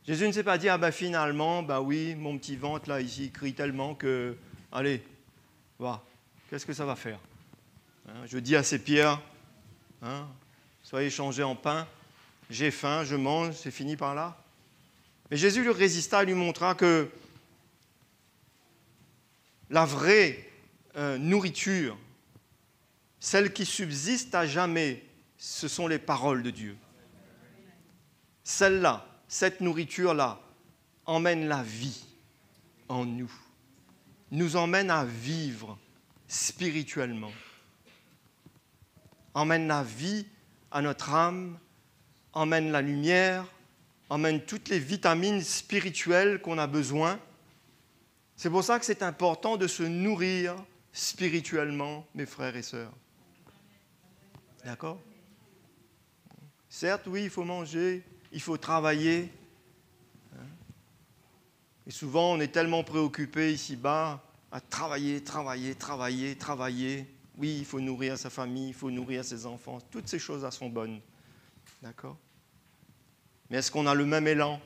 Jésus ne s'est pas dit, finalement, oui, mon petit ventre là ici crie tellement que, allez, va, qu'est-ce que ça va faire? Je dis à ces pierres, soyez changés en pain, j'ai faim, je mange, c'est fini par là. Mais Jésus lui résista, lui montra que la vraie nourriture, celle qui subsiste à jamais, ce sont les paroles de Dieu. Celle-là, cette nourriture-là, emmène la vie en nous, nous emmène à vivre spirituellement, emmène la vie à notre âme, emmène la lumière, emmène toutes les vitamines spirituelles qu'on a besoin. C'est pour ça que c'est important de se nourrir spirituellement, mes frères et sœurs. D'accord ? Certes, oui, il faut manger, il faut travailler. Et souvent, on est tellement préoccupé ici-bas à travailler. Oui, il faut nourrir sa famille, il faut nourrir ses enfants. Toutes ces choses-là sont bonnes. D'accord ? Mais est-ce qu'on a le même élan ?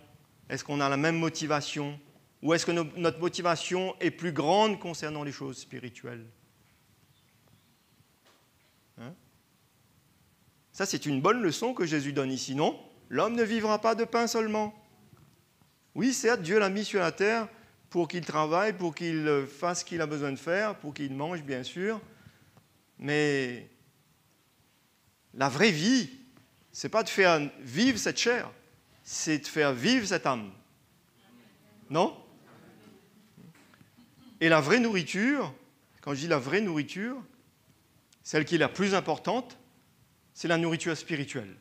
Est-ce qu'on a la même motivation ? Ou est-ce que notre motivation est plus grande concernant les choses spirituelles ? Ça, c'est une bonne leçon que Jésus donne ici, non ? L'homme ne vivra pas de pain seulement. Oui, certes, Dieu l'a mis sur la terre pour qu'il travaille, pour qu'il fasse ce qu'il a besoin de faire, pour qu'il mange, bien sûr. Mais la vraie vie, ce n'est pas de faire vivre cette chair, c'est de faire vivre cette âme. Non ? Et la vraie nourriture, quand je dis la vraie nourriture, celle qui est la plus importante, c'est la nourriture spirituelle.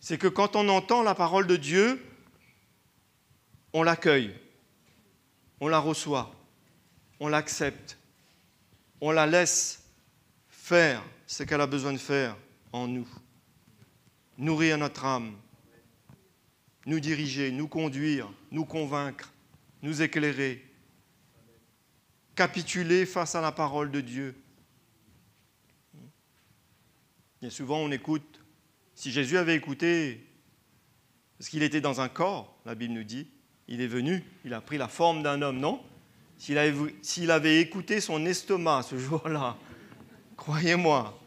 C'est que quand on entend la parole de Dieu, on l'accueille, on la reçoit, on l'accepte, on la laisse faire ce qu'elle a besoin de faire en nous. Nourrir notre âme, nous diriger, nous conduire, nous convaincre, nous éclairer, capituler face à la parole de Dieu. Bien souvent, on écoute. Si Jésus avait écouté, parce qu'il était dans un corps, la Bible nous dit, il est venu, il a pris la forme d'un homme, non ? S'il avait écouté son estomac ce jour-là, croyez-moi,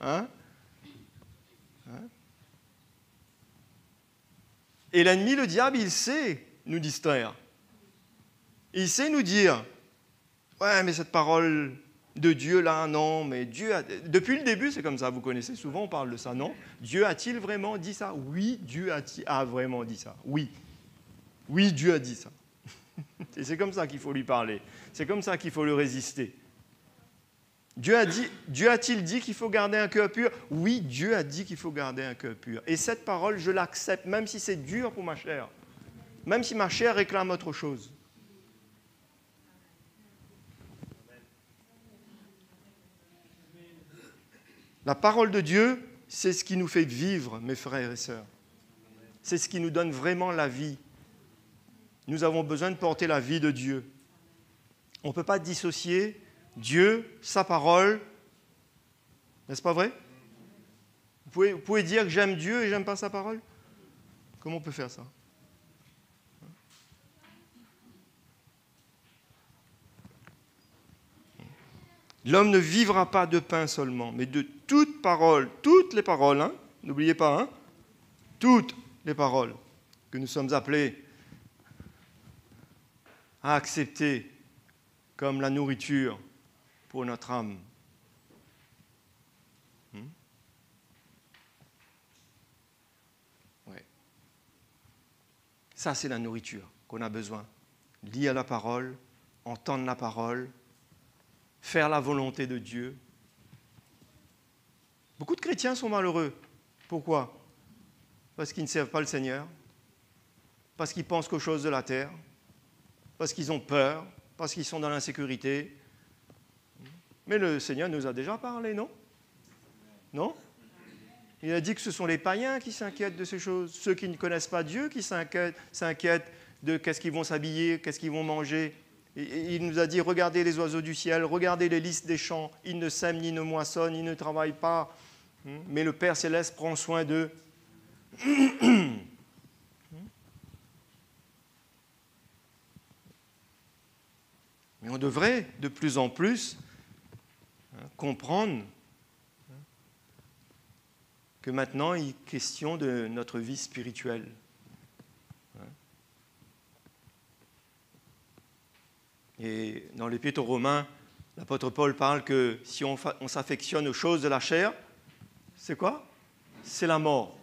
Et l'ennemi, le diable, il sait nous distraire. Il sait nous dire, ouais, mais cette parole de Dieu là, non, mais Dieu a... Depuis le début, c'est comme ça, vous connaissez, souvent on parle de ça, non ? Dieu a-t-il vraiment dit ça ? Oui, Dieu a vraiment dit ça, oui. Oui, Dieu a dit ça. Et c'est comme ça qu'il faut lui parler, c'est comme ça qu'il faut le résister. Dieu a-t-il dit qu'il faut garder un cœur pur ? Oui, Dieu a dit qu'il faut garder un cœur pur. Et cette parole, je l'accepte, même si c'est dur pour ma chair, même si ma chair réclame autre chose. La parole de Dieu, c'est ce qui nous fait vivre, mes frères et sœurs. C'est ce qui nous donne vraiment la vie. Nous avons besoin de porter la vie de Dieu. On ne peut pas dissocier Dieu, sa parole. N'est-ce pas vrai ? Vous pouvez dire que j'aime Dieu et j'aime pas sa parole ? Comment on peut faire ça ? L'homme ne vivra pas de pain seulement, mais de toute parole, toutes les paroles, n'oubliez pas, toutes les paroles que nous sommes appelés à accepter comme la nourriture pour notre âme. Ouais. Ça, c'est la nourriture qu'on a besoin. Lire la parole, entendre la parole, faire la volonté de Dieu. Beaucoup de chrétiens sont malheureux. Pourquoi ? Parce qu'ils ne servent pas le Seigneur, parce qu'ils pensent qu'aux choses de la terre, parce qu'ils ont peur, parce qu'ils sont dans l'insécurité. Mais le Seigneur nous a déjà parlé, non ? Non ? Il a dit que ce sont les païens qui s'inquiètent de ces choses, ceux qui ne connaissent pas Dieu qui s'inquiètent de qu'est-ce qu'ils vont s'habiller, qu'est-ce qu'ils vont manger. Et il nous a dit, regardez les oiseaux du ciel, regardez les lys des champs, ils ne sèment ni ne moissonnent, ils ne travaillent pas, mais le Père Céleste prend soin d'eux. Mais on devrait de plus en plus comprendre que maintenant il est question de notre vie spirituelle. Et dans l'Épître aux Romains, l'apôtre Paul parle que si on s'affectionne aux choses de la chair, c'est quoi ? C'est la mort.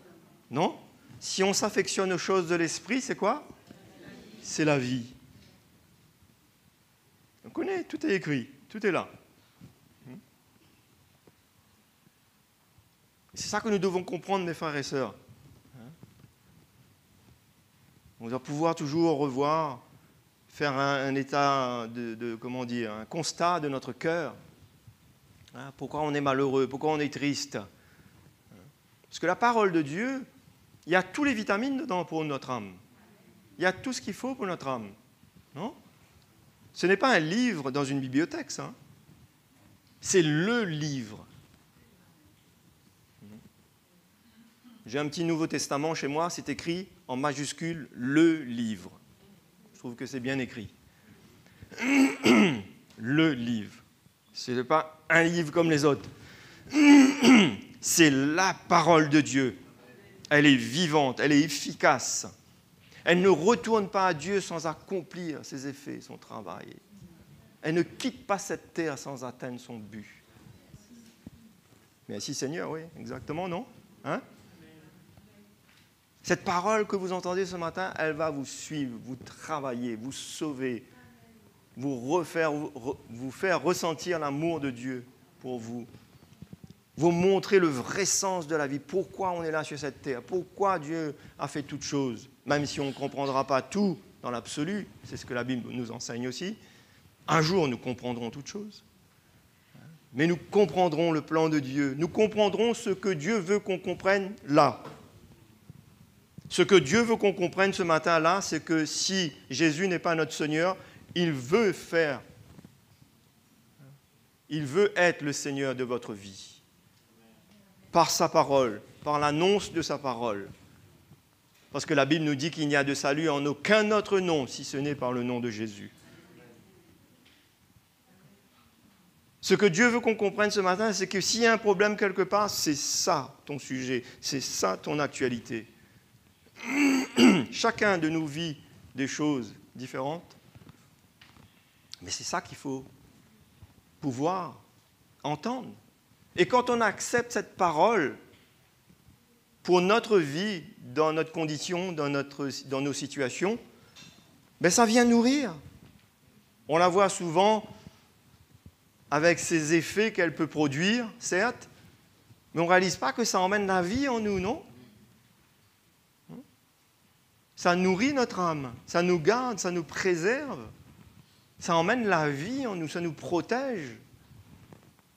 Non ? Si on s'affectionne aux choses de l'esprit, c'est quoi ? C'est la vie. On connaît, tout est écrit, tout est là. C'est ça que nous devons comprendre, mes frères et sœurs. On doit pouvoir toujours revoir, faire un état comment dire, un constat de notre cœur. Pourquoi on est malheureux, pourquoi on est triste. Parce que la parole de Dieu, il y a tous les vitamines dedans pour notre âme. Il y a tout ce qu'il faut pour notre âme. Non ? Ce n'est pas un livre dans une bibliothèque, ça. C'est le livre. J'ai un petit Nouveau Testament chez moi, c'est écrit en majuscule « le livre ». Je trouve que c'est bien écrit. Le livre. Ce n'est pas un livre comme les autres. C'est la parole de Dieu. Elle est vivante, elle est efficace. Elle ne retourne pas à Dieu sans accomplir ses effets, son travail. Elle ne quitte pas cette terre sans atteindre son but. Merci Seigneur, oui, exactement, non ? Hein ? Cette parole que vous entendez ce matin, elle va vous suivre, vous travailler, vous sauver, vous faire ressentir l'amour de Dieu pour vous. Vous montrer le vrai sens de la vie. Pourquoi on est là sur cette terre ? Pourquoi Dieu a fait toutes choses ? Même si on ne comprendra pas tout dans l'absolu, c'est ce que la Bible nous enseigne aussi. Un jour, nous comprendrons toutes choses. Mais nous comprendrons le plan de Dieu. Nous comprendrons ce que Dieu veut qu'on comprenne là. Ce que Dieu veut qu'on comprenne ce matin-là, c'est que si Jésus n'est pas notre Seigneur, il veut être le Seigneur de votre vie. Par sa parole, par l'annonce de sa parole. Parce que la Bible nous dit qu'il n'y a de salut en aucun autre nom, si ce n'est par le nom de Jésus. Ce que Dieu veut qu'on comprenne ce matin, c'est que s'il y a un problème quelque part, c'est ça ton sujet, c'est ça ton actualité. Chacun de nous vit des choses différentes, mais c'est ça qu'il faut pouvoir entendre. Et quand on accepte cette parole pour notre vie, dans notre condition, dans nos situations, ben ça vient nourrir. On la voit souvent avec ses effets qu'elle peut produire, certes, mais on ne réalise pas que ça emmène la vie en nous, non ? Ça nourrit notre âme, ça nous garde, ça nous préserve, ça emmène la vie en nous, ça nous protège,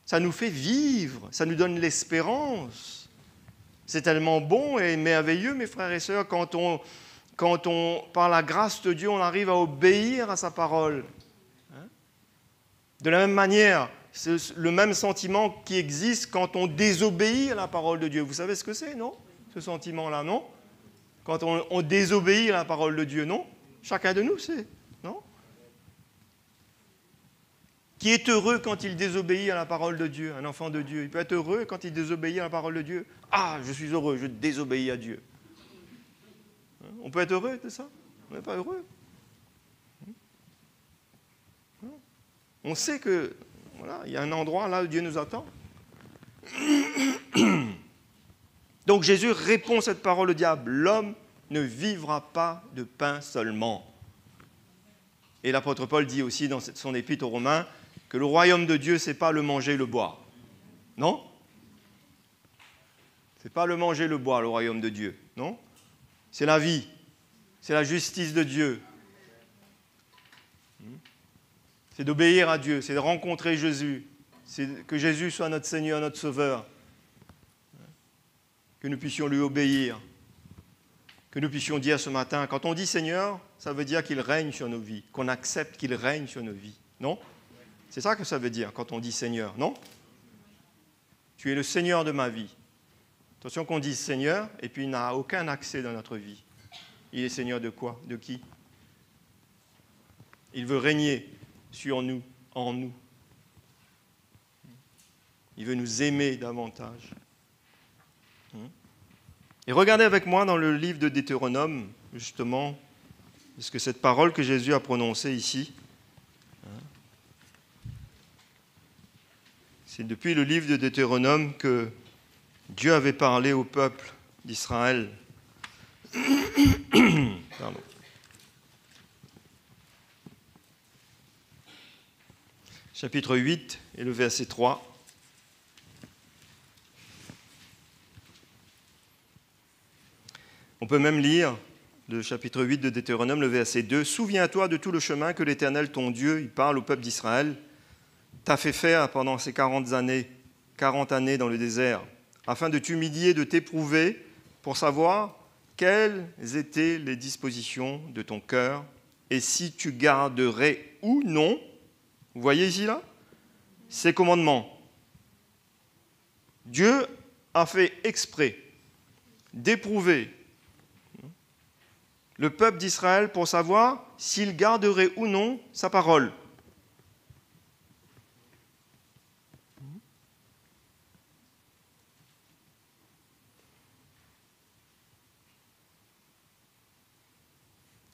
ça nous fait vivre, ça nous donne l'espérance. C'est tellement bon et merveilleux, mes frères et sœurs, quand on, par la grâce de Dieu, on arrive à obéir à sa parole. De la même manière, c'est le même sentiment qui existe quand on désobéit à la parole de Dieu. Vous savez ce que c'est, non ? Ce sentiment-là, non ? Quand on désobéit à la parole de Dieu, non ? Chacun de nous sait, non ? Qui est heureux quand il désobéit à la parole de Dieu, un enfant de Dieu ? Il peut être heureux quand il désobéit à la parole de Dieu. Ah, je suis heureux, je désobéis à Dieu. On peut être heureux de ça ? On n'est pas heureux. On sait que, voilà, il y a un endroit là où Dieu nous attend. Donc Jésus répond cette parole au diable. L'homme ne vivra pas de pain seulement. Et l'apôtre Paul dit aussi dans son épître aux Romains que le royaume de Dieu, ce n'est pas le manger et le boire. Non ? Ce n'est pas le manger et le boire, le royaume de Dieu. Non ? C'est la vie. C'est la justice de Dieu. C'est d'obéir à Dieu. C'est de rencontrer Jésus. C'est que Jésus soit notre Seigneur, notre Sauveur. Que nous puissions lui obéir. Que nous puissions dire ce matin, quand on dit Seigneur, ça veut dire qu'il règne sur nos vies, qu'on accepte qu'il règne sur nos vies. Non ? C'est ça que ça veut dire quand on dit Seigneur, non ? Tu es le Seigneur de ma vie. Attention qu'on dise Seigneur, et puis il n'a aucun accès dans notre vie. Il est Seigneur de quoi ? De qui ? Il veut régner sur nous, en nous. Il veut nous aimer davantage. Et regardez avec moi dans le livre de Deutéronome, justement, parce que cette parole que Jésus a prononcée ici, c'est depuis le livre de Deutéronome que Dieu avait parlé au peuple d'Israël. Pardon. Chapitre 8 et le verset 3. peut même lire le chapitre 8 de Deutéronome, le verset 2. « Souviens-toi de tout le chemin que l'Éternel, ton Dieu, il parle au peuple d'Israël, t'a fait faire pendant ces 40 années dans le désert, afin de t'humilier, de t'éprouver, pour savoir quelles étaient les dispositions de ton cœur, et si tu garderais ou non, vous voyez ici là, ces commandements. » Dieu a fait exprès d'éprouver le peuple d'Israël pour savoir s'il garderait ou non sa parole.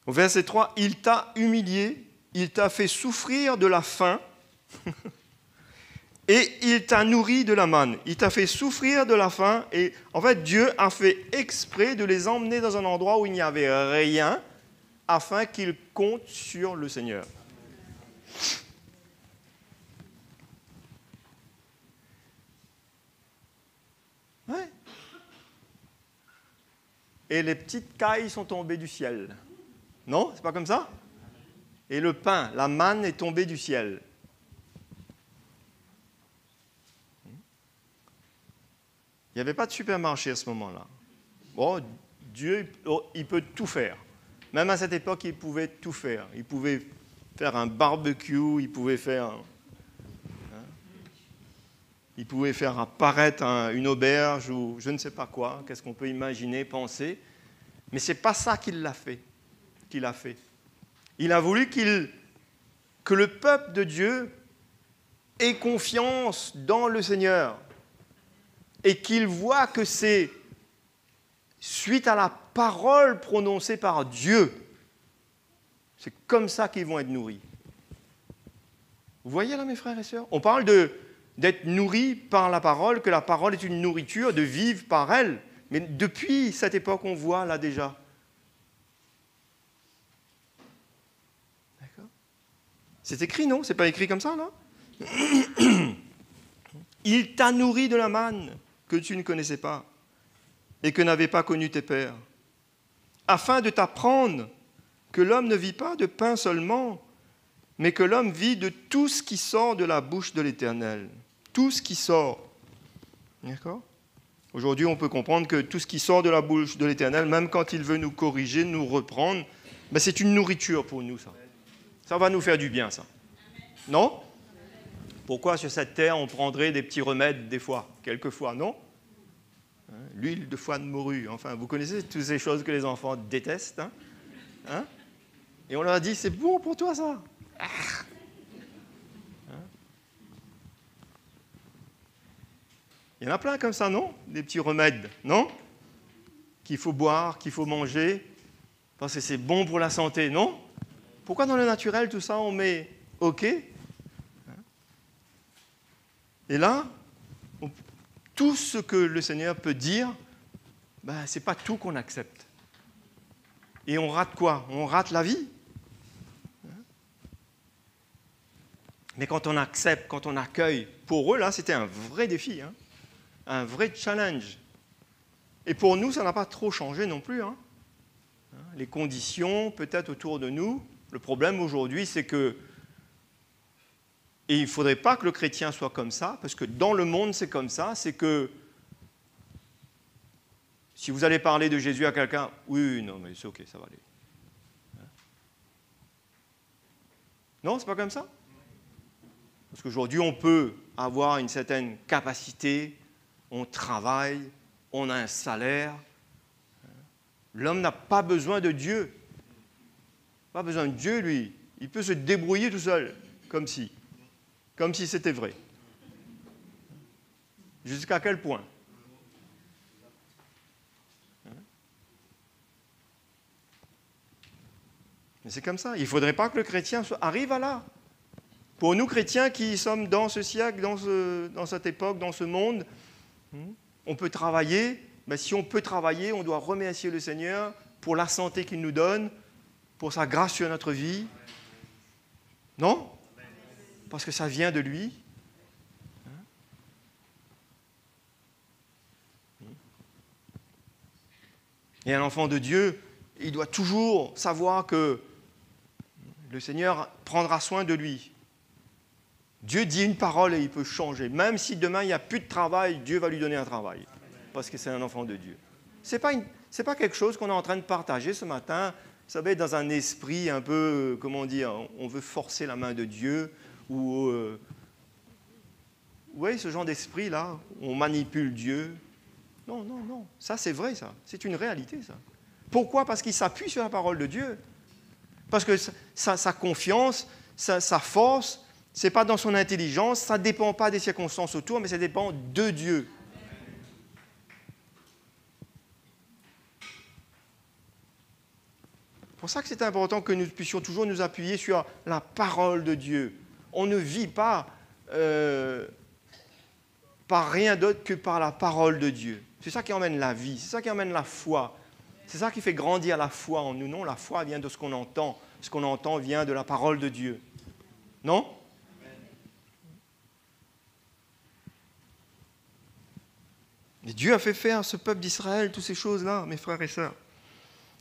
Au verset 3, « Il t'a humilié, il t'a fait souffrir de la faim, et il t'a nourri de la manne. » Il t'a fait souffrir de la faim, et en fait, Dieu a fait exprès de les emmener dans un endroit où il n'y avait rien, afin qu'ils comptent sur le Seigneur. Ouais. Et les petites cailles sont tombées du ciel. Non, c'est pas comme ça? Et le pain, la manne est tombée du ciel. Il n'y avait pas de supermarché à ce moment-là. Bon, Dieu, il peut tout faire. Même à cette époque, il pouvait tout faire. Il pouvait faire un barbecue, il pouvait faire apparaître une auberge ou je ne sais pas quoi. Qu'est-ce qu'on peut imaginer, penser? Mais ce n'est pas ça qu'il a fait. Il a voulu que le peuple de Dieu ait confiance dans le Seigneur et qu'il voit que c'est suite à la parole prononcée par Dieu. C'est comme ça qu'ils vont être nourris. Vous voyez là, mes frères et sœurs? On parle d'être nourris par la parole, que la parole est une nourriture, de vivre par elle. Mais depuis cette époque, on voit là déjà. D'accord? C'est écrit, non? C'est pas écrit comme ça, là? Il t'a nourri de la manne que tu ne connaissais pas et que n'avaient pas connu tes pères, afin de t'apprendre que l'homme ne vit pas de pain seulement, mais que l'homme vit de tout ce qui sort de la bouche de l'Éternel. Tout ce qui sort. D'accord? Aujourd'hui, on peut comprendre que tout ce qui sort de la bouche de l'Éternel, même quand il veut nous corriger, nous reprendre, ben c'est une nourriture pour nous, ça. Ça va nous faire du bien, ça. Non? Pourquoi sur cette terre, on prendrait des petits remèdes des fois, quelquefois, non? L'huile de foie de morue, enfin, vous connaissez toutes ces choses que les enfants détestent, hein? Et on leur a dit, c'est bon pour toi, ça. Il y en a plein comme ça, non? Des petits remèdes, non? Qu'il faut boire, qu'il faut manger, parce que c'est bon pour la santé, non? Pourquoi dans le naturel, tout ça, on met OK? Et là, tout ce que le Seigneur peut dire, ben, ce n'est pas tout qu'on accepte. Et on rate quoi? On rate la vie. Mais quand on accepte, quand on accueille, pour eux, là, c'était un vrai défi, hein, un vrai challenge. Et pour nous, ça n'a pas trop changé non plus. Hein. Les conditions, peut-être autour de nous, le problème aujourd'hui, c'est que, et il ne faudrait pas que le chrétien soit comme ça, parce que dans le monde, c'est comme ça, c'est que si vous allez parler de Jésus à quelqu'un, oui, non, mais c'est OK, ça va aller. Non, c'est pas comme ça? Parce qu'aujourd'hui, on peut avoir une certaine capacité, on travaille, on a un salaire. L'homme n'a pas besoin de Dieu. Pas besoin de Dieu, lui. Il peut se débrouiller tout seul, comme si c'était vrai. Jusqu'à quel point? Mais c'est comme ça. Il ne faudrait pas que le chrétien arrive à là. Pour nous, chrétiens qui sommes dans ce siècle, dans cette époque, dans ce monde, on peut travailler. Mais si on peut travailler, on doit remercier le Seigneur pour la santé qu'il nous donne, pour sa grâce sur notre vie. Non? Parce que ça vient de lui. Et un enfant de Dieu, il doit toujours savoir que le Seigneur prendra soin de lui. Dieu dit une parole et il peut changer. Même si demain il n'y a plus de travail, Dieu va lui donner un travail. Parce que c'est un enfant de Dieu. Ce n'est pas quelque chose qu'on est en train de partager ce matin. Vous savez, dans un esprit un peu, comment dire, on veut forcer la main de Dieu. Ou, vous voyez ce genre d'esprit-là, on manipule Dieu. Non, non, non. Ça, c'est vrai, ça. C'est une réalité, ça. Pourquoi? Parce qu'il s'appuie sur la parole de Dieu. Parce que sa confiance, sa force, ce n'est pas dans son intelligence, ça ne dépend pas des circonstances autour, mais ça dépend de Dieu. C'est pour ça que c'est important que nous puissions toujours nous appuyer sur la parole de Dieu. On ne vit pas par rien d'autre que par la parole de Dieu. C'est ça qui emmène la vie, c'est ça qui emmène la foi. C'est ça qui fait grandir la foi en nous. Non, la foi vient de ce qu'on entend. Ce qu'on entend vient de la parole de Dieu. Non? Et Dieu a fait faire à ce peuple d'Israël toutes ces choses-là, mes frères et sœurs,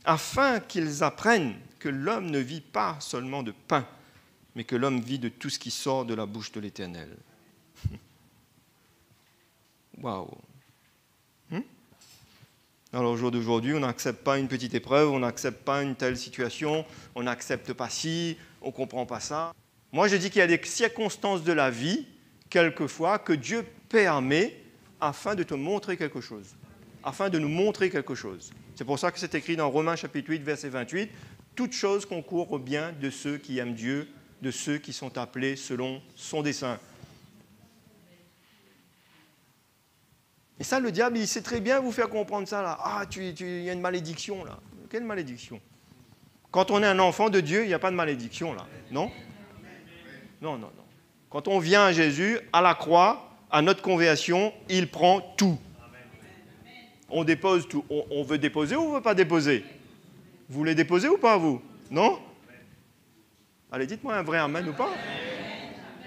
afin qu'ils apprennent que l'homme ne vit pas seulement de pain, mais que l'homme vit de tout ce qui sort de la bouche de l'Éternel. Waouh! Alors au jour d'aujourd'hui, on n'accepte pas une petite épreuve, on n'accepte pas une telle situation, on n'accepte pas ci, on ne comprend pas ça. Moi, je dis qu'il y a des circonstances de la vie, quelquefois, que Dieu permet afin de te montrer quelque chose, afin de nous montrer quelque chose. C'est pour ça que c'est écrit dans Romains chapitre 8, verset 28, « Toutes choses concourent au bien de ceux qui aiment Dieu, de ceux qui sont appelés selon son dessein. » Et ça, le diable, il sait très bien vous faire comprendre ça, là. Ah, il y a une malédiction, là. Quelle malédiction? Quand on est un enfant de Dieu, il n'y a pas de malédiction, là. Non? Non, non, non. Quand on vient à Jésus, à la croix, à notre conversion, il prend tout. On dépose tout. On veut déposer ou on ne veut pas déposer? Vous voulez déposer ou pas, vous? Non? Allez, dites-moi un vrai amen ou pas.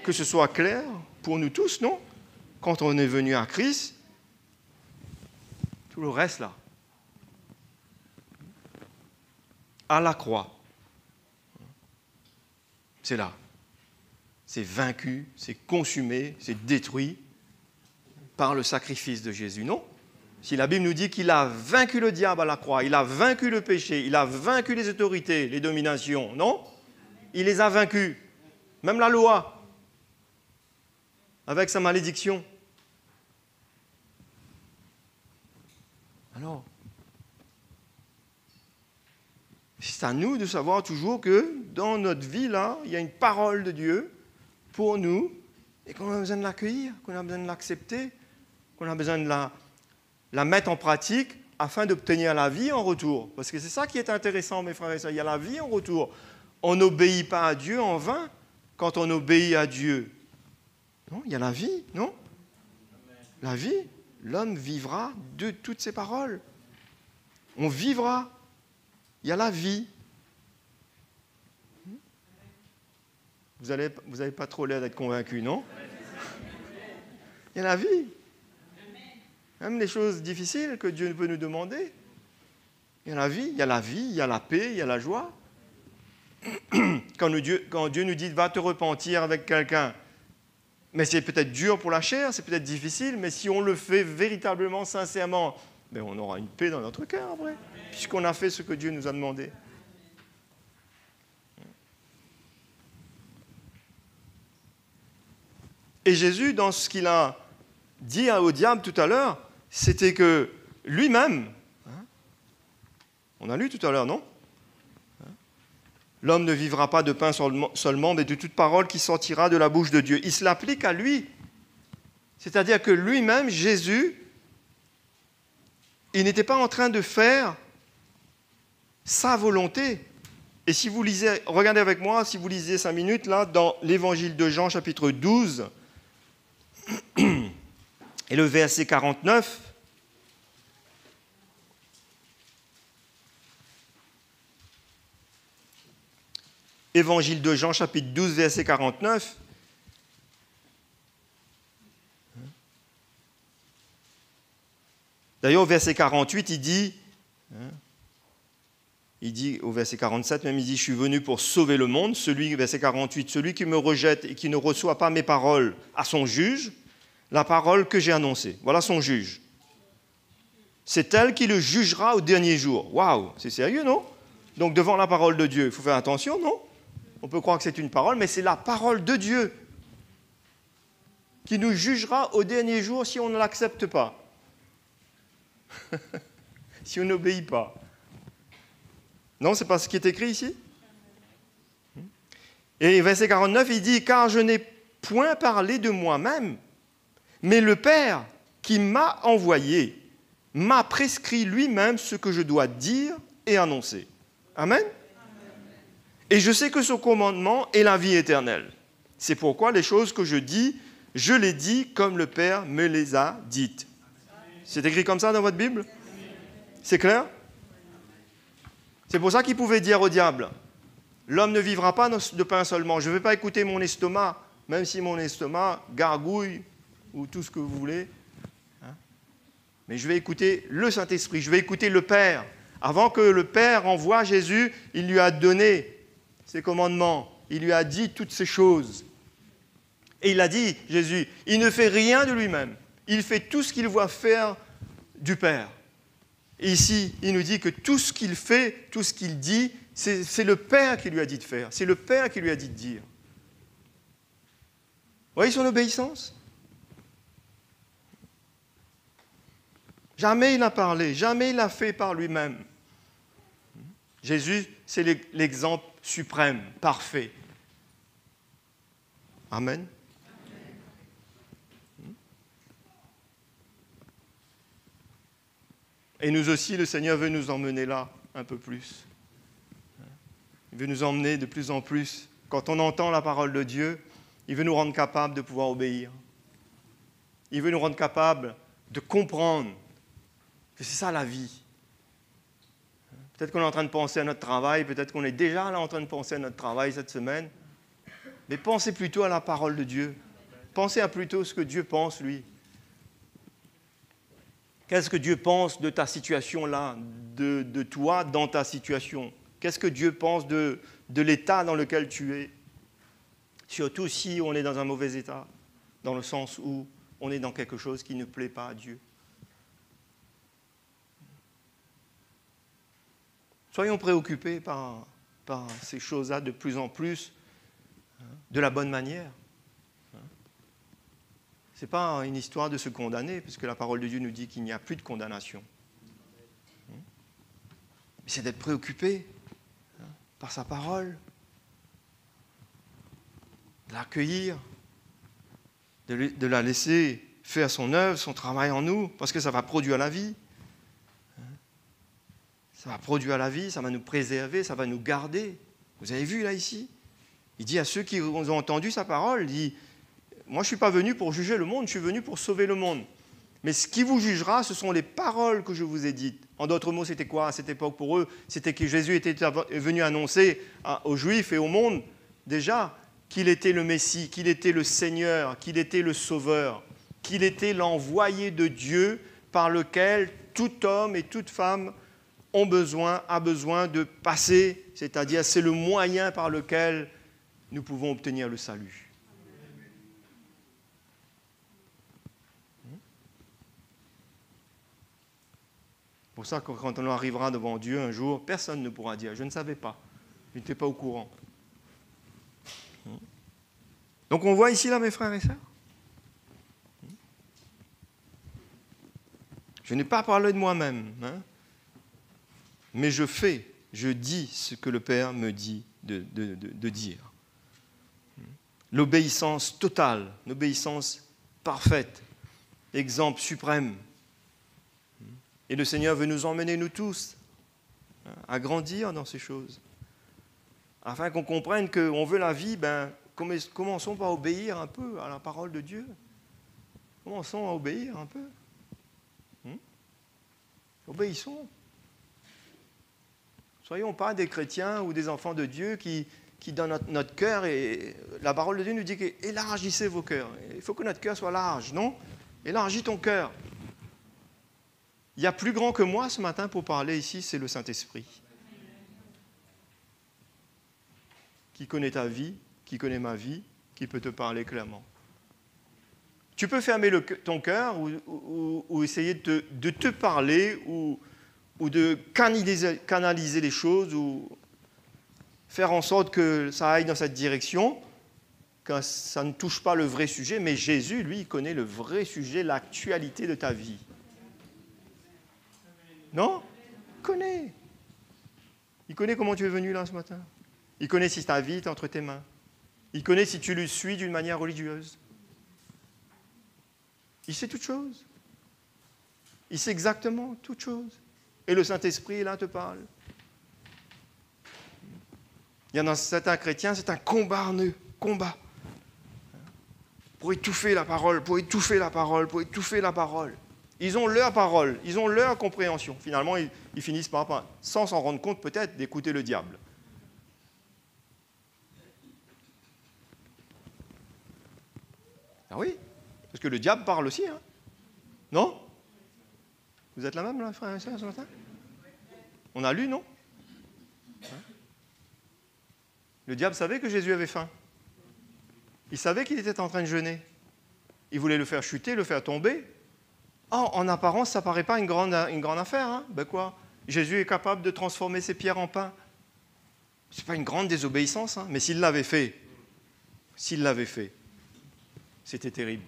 Que ce soit clair pour nous tous, non? Quand on est venu à Christ, tout le reste là, à la croix, c'est là. C'est vaincu, c'est consumé, c'est détruit par le sacrifice de Jésus, non? Si la Bible nous dit qu'il a vaincu le diable à la croix, il a vaincu le péché, il a vaincu les autorités, les dominations, non? Il les a vaincus. Même la loi, avec sa malédiction. Alors, c'est à nous de savoir toujours que dans notre vie, là, il y a une parole de Dieu pour nous et qu'on a besoin de l'accueillir, qu'on a besoin de l'accepter, qu'on a besoin de la mettre en pratique afin d'obtenir la vie en retour. Parce que c'est ça qui est intéressant, mes frères et sœurs, il y a la vie en retour. On n'obéit pas à Dieu en vain quand on obéit à Dieu. Non, il y a la vie, non? La vie. L'homme vivra de toutes ses paroles. On vivra. Il y a la vie. Vous n'avez pas trop l'air d'être convaincu, non? Il y a la vie. Même les choses difficiles que Dieu peut nous demander. Il y a la vie, il y a la vie, il y a la paix, il y a la joie. Quand Dieu nous dit « va te repentir avec quelqu'un », mais c'est peut-être dur pour la chair, c'est peut-être difficile, mais si on le fait véritablement, sincèrement, ben on aura une paix dans notre cœur après, puisqu'on a fait ce que Dieu nous a demandé. Et Jésus, dans ce qu'il a dit au diable tout à l'heure, c'était que lui-même, on a lu tout à l'heure, non? L'homme ne vivra pas de pain seulement, mais de toute parole qui sortira de la bouche de Dieu. Il se l'applique à lui. C'est-à-dire que lui-même, Jésus, il n'était pas en train de faire sa volonté. Et si vous lisez, regardez avec moi, si vous lisez 5 minutes, là, dans l'évangile de Jean, chapitre 12, et le verset 49, Évangile de Jean, chapitre 12, verset 49. D'ailleurs, au verset 48, il dit il dit au verset 47, même il dit, je suis venu pour sauver le monde. Verset 48, celui qui me rejette et qui ne reçoit pas mes paroles à son juge, la parole que j'ai annoncée. Voilà son juge. C'est elle qui le jugera au dernier jour. Waouh, c'est sérieux, non? Donc devant la parole de Dieu, il faut faire attention, non? On peut croire que c'est une parole, mais c'est la parole de Dieu qui nous jugera au dernier jour si on ne l'accepte pas. Si on n'obéit pas. Non, ce n'est pas ce qui est écrit ici? Et verset 49, il dit, « Car je n'ai point parlé de moi-même, mais le Père qui m'a envoyé m'a prescrit lui-même ce que je dois dire et annoncer. » Amen. Et je sais que son commandement est la vie éternelle. C'est pourquoi les choses que je dis, je les dis comme le Père me les a dites. C'est écrit comme ça dans votre Bible? C'est clair? C'est pour ça qu'il pouvait dire au diable, l'homme ne vivra pas de pain seulement. Je ne vais pas écouter mon estomac, même si mon estomac gargouille ou tout ce que vous voulez. Mais je vais écouter le Saint-Esprit, je vais écouter le Père. Avant que le Père envoie Jésus, il lui a donné ses commandements, il lui a dit toutes ces choses. Et il a dit, Jésus, il ne fait rien de lui-même, il fait tout ce qu'il voit faire du Père. Et ici, il nous dit que tout ce qu'il fait, tout ce qu'il dit, c'est le Père qui lui a dit de faire, c'est le Père qui lui a dit de dire. Vous voyez son obéissance? Jamais il n'a parlé, jamais il n'a fait par lui-même. Jésus, c'est l'exemple suprême, parfait. Amen. Et nous aussi, le Seigneur veut nous emmener là un peu plus. Il veut nous emmener de plus en plus. Quand on entend la parole de Dieu, il veut nous rendre capables de pouvoir obéir. Il veut nous rendre capables de comprendre que c'est ça la vie. Peut-être qu'on est en train de penser à notre travail, peut-être qu'on est déjà là en train de penser à notre travail cette semaine, mais pensez plutôt à la parole de Dieu. Pensez à plutôt ce que Dieu pense, lui. Qu'est-ce que Dieu pense de ta situation là, de toi dans ta situation? Qu'est-ce que Dieu pense de l'état dans lequel tu es? Surtout si on est dans un mauvais état, dans le sens où on est dans quelque chose qui ne plaît pas à Dieu. Soyons préoccupés par ces choses-là de plus en plus, de la bonne manière. Ce n'est pas une histoire de se condamner, parce que la parole de Dieu nous dit qu'il n'y a plus de condamnation. Mais c'est d'être préoccupé par sa parole, de l'accueillir, de la laisser faire son œuvre, son travail en nous, parce que ça va produire la vie. Ça va produire la vie, ça va nous préserver, ça va nous garder. Vous avez vu là ici? Il dit à ceux qui ont entendu sa parole, il dit, moi je ne suis pas venu pour juger le monde, je suis venu pour sauver le monde. Mais ce qui vous jugera, ce sont les paroles que je vous ai dites. En d'autres mots, c'était quoi à cette époque pour eux? C'était que Jésus était venu annoncer aux Juifs et au monde déjà qu'il était le Messie, qu'il était le Seigneur, qu'il était le Sauveur, qu'il était l'envoyé de Dieu par lequel tout homme et toute femme a besoin de passer, c'est-à-dire c'est le moyen par lequel nous pouvons obtenir le salut. Pour ça, quand on arrivera devant Dieu un jour, personne ne pourra dire « je ne savais pas, je n'étais pas au courant ». Donc on voit ici là, mes frères et sœurs, je n'ai pas parlé de moi-même, mais je dis ce que le Père me dit de dire. L'obéissance totale, l'obéissance parfaite, exemple suprême. Et le Seigneur veut nous emmener, nous tous, à grandir dans ces choses. Afin qu'on comprenne qu'on veut la vie, commençons par obéir un peu à la parole de Dieu. Commençons à obéir un peu. Obéissons. Soyons pas des chrétiens ou des enfants de Dieu qui dans notre cœur, et la parole de Dieu nous dit élargissez vos cœurs. Il faut que notre cœur soit large, non? Élargis ton cœur. Il y a plus grand que moi ce matin pour parler ici, c'est le Saint-Esprit. qui connaît ta vie, qui connaît ma vie, qui peut te parler clairement. Tu peux fermer ton cœur ou essayer de te parler ou de canaliser les choses ou faire en sorte que ça aille dans cette direction, que ça ne touche pas le vrai sujet. Mais Jésus, lui, il connaît le vrai sujet, l'actualité de ta vie. Non? Il connaît. Il connaît comment tu es venu là ce matin. Il connaît si ta vie est entre tes mains. Il connaît si tu le suis d'une manière religieuse. Il sait toutes choses. Il sait exactement toutes choses. Et le Saint-Esprit, là, te parle. Il y en a certains chrétiens, c'est un combat. Pour étouffer la parole, pour étouffer la parole, pour étouffer la parole. Ils ont leur parole, ils ont leur compréhension. Finalement, ils finissent par, sans s'en rendre compte peut-être, d'écouter le diable. Ah oui, parce que le diable parle aussi, hein? Non? Vous êtes là même, là, frère et sœur, ce matin? On a lu, non? Le diable savait que Jésus avait faim. Il savait qu'il était en train de jeûner. Il voulait le faire chuter, le faire tomber. Oh, en apparence, ça ne paraît pas une grande affaire. Hein? Ben quoi? Jésus est capable de transformer ces pierres en pain. Ce n'est pas une grande désobéissance, hein? Mais s'il l'avait fait, c'était terrible.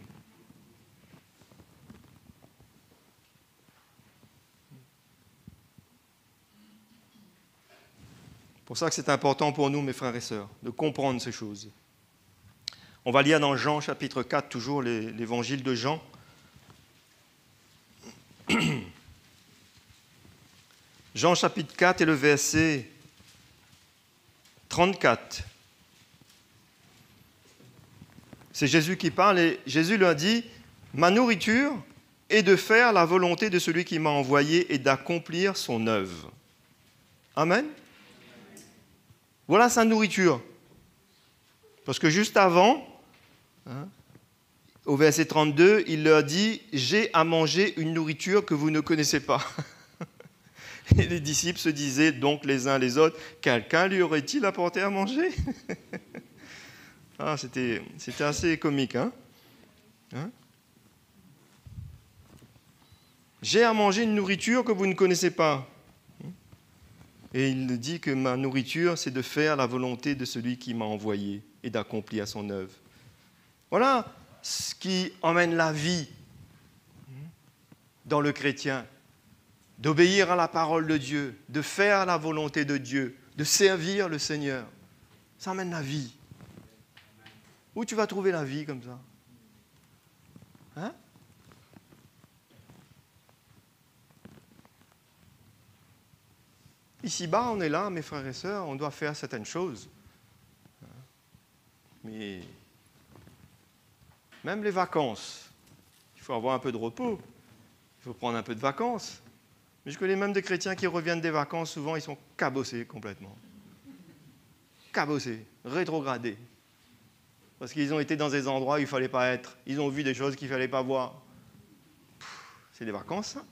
C'est pour ça que c'est important pour nous, mes frères et sœurs, de comprendre ces choses. On va lire dans Jean chapitre 4, toujours l'évangile de Jean. Jean chapitre 4 et le verset 34. C'est Jésus qui parle et Jésus leur dit « Ma nourriture est de faire la volonté de celui qui m'a envoyé et d'accomplir son œuvre. » Amen. Voilà sa nourriture. Parce que juste avant, au verset 32, il leur dit « J'ai à manger une nourriture que vous ne connaissez pas. » Et les disciples se disaient donc les uns les autres « Quelqu'un lui aurait-il apporté à manger ?» Ah, c'était assez comique, hein? J'ai à manger une nourriture que vous ne connaissez pas. Et il dit que ma nourriture, c'est de faire la volonté de celui qui m'a envoyé et d'accomplir son œuvre. Voilà ce qui emmène la vie dans le chrétien. D'obéir à la parole de Dieu, de faire la volonté de Dieu, de servir le Seigneur. Ça emmène la vie. Où tu vas trouver la vie comme ça? Hein? Ici-bas, on est là, mes frères et sœurs, on doit faire certaines choses. Mais même les vacances, il faut avoir un peu de repos, il faut prendre un peu de vacances. Mais je connais même des chrétiens qui reviennent des vacances, souvent ils sont cabossés complètement. Cabossés, rétrogradés. Parce qu'ils ont été dans des endroits où il ne fallait pas être. Ils ont vu des choses qu'il ne fallait pas voir. C'est des vacances, ça.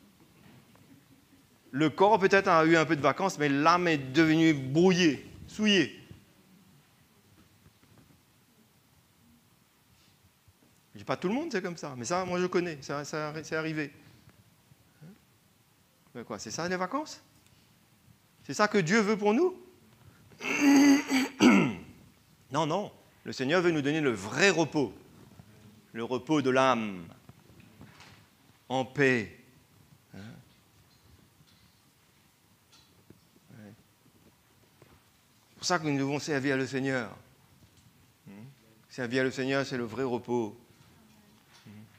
Le corps peut-être a eu un peu de vacances, mais l'âme est devenue brouillée, souillée. Je dis pas tout le monde, c'est comme ça. Mais ça, moi, je connais. C'est arrivé. Mais quoi, c'est ça, les vacances? C'est ça que Dieu veut pour nous? Non, non. Le Seigneur veut nous donner le vrai repos. Le repos de l'âme. En paix. C'est pour ça que nous devons servir le Seigneur. Servir le Seigneur, c'est le vrai repos.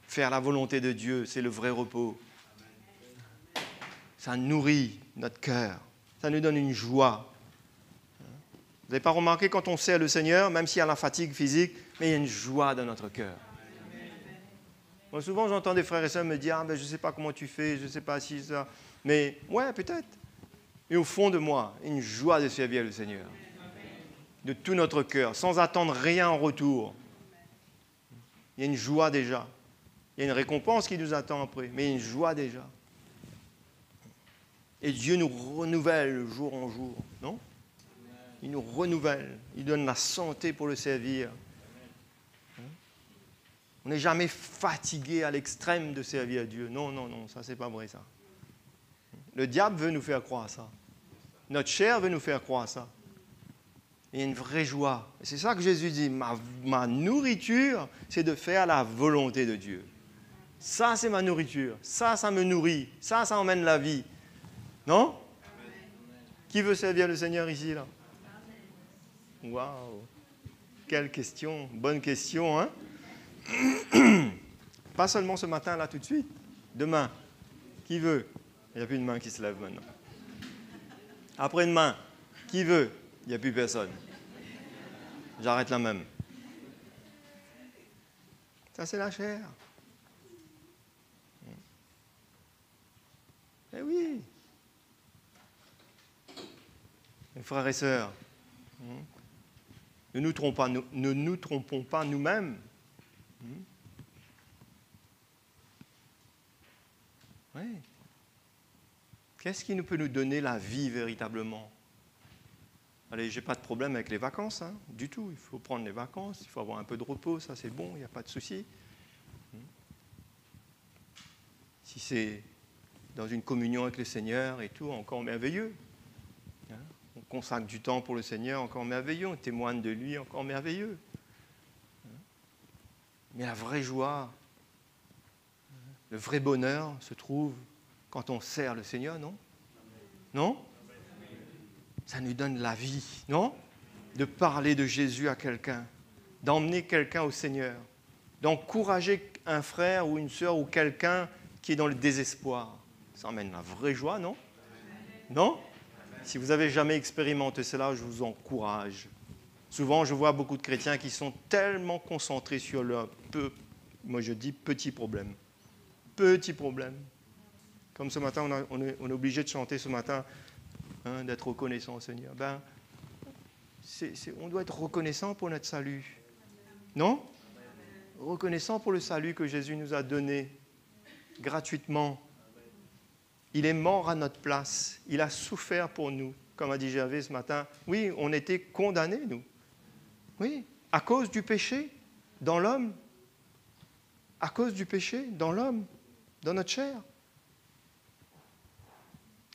Faire la volonté de Dieu, c'est le vrai repos. Ça nourrit notre cœur. Ça nous donne une joie. Vous n'avez pas remarqué, quand on sert le Seigneur, même s'il y a la fatigue physique, mais il y a une joie dans notre cœur. Moi, souvent, j'entends des frères et sœurs me dire « Ah, ben, je ne sais pas comment tu fais, je ne sais pas si ça... » Mais, ouais, peut-être. Et au fond de moi, une joie de servir le Seigneur. De tout notre cœur, sans attendre rien en retour. Il y a une joie déjà. Il y a une récompense qui nous attend après, mais il y a une joie déjà. Et Dieu nous renouvelle jour en jour, non? Il nous renouvelle. Il donne la santé pour le servir. On n'est jamais fatigué à l'extrême de servir Dieu. Non, non, non, ça, c'est pas vrai, ça. Le diable veut nous faire croire ça. Notre chair veut nous faire croire ça. Il y a une vraie joie. Et c'est ça que Jésus dit. Ma nourriture, c'est de faire la volonté de Dieu. Ça, c'est ma nourriture. Ça me nourrit. Ça emmène la vie. Non? Qui veut servir le Seigneur ici, là? Waouh! Quelle question. Bonne question, hein? Pas seulement ce matin, là, tout de suite. Demain. Qui veut? Il n'y a plus de main qui se lève maintenant. Après-demain. Qui veut? Il n'y a plus personne. J'arrête là même. Ça, c'est la chair. Eh oui. Mes frères et sœurs, ne nous trompons pas nous-mêmes. Oui. Qu'est-ce qui peut nous donner la vie véritablement? Allez, je n'ai pas de problème avec les vacances, hein, du tout. Il faut prendre les vacances, il faut avoir un peu de repos, ça c'est bon, il n'y a pas de souci. Si c'est dans une communion avec le Seigneur et tout, encore merveilleux. On consacre du temps pour le Seigneur, encore merveilleux. On témoigne de lui, encore merveilleux. Mais la vraie joie, le vrai bonheur se trouve quand on sert le Seigneur, non? Non? Ça nous donne la vie, non? De parler de Jésus à quelqu'un, d'emmener quelqu'un au Seigneur, d'encourager un frère ou une sœur ou quelqu'un qui est dans le désespoir. Ça emmène la vraie joie, non? Non? Si vous n'avez jamais expérimenté cela, je vous encourage. Souvent, je vois beaucoup de chrétiens qui sont tellement concentrés sur leur petit problème. Petit problème. Comme ce matin, on est obligé de chanter ce matin, hein, d'être reconnaissant au Seigneur. On doit être reconnaissant pour notre salut. Non? Reconnaissant pour le salut que Jésus nous a donné gratuitement. Il est mort à notre place. Il a souffert pour nous. Comme a dit Gervais ce matin, oui, on était condamnés, nous. Oui, à cause du péché dans l'homme. À cause du péché dans l'homme, dans notre chair.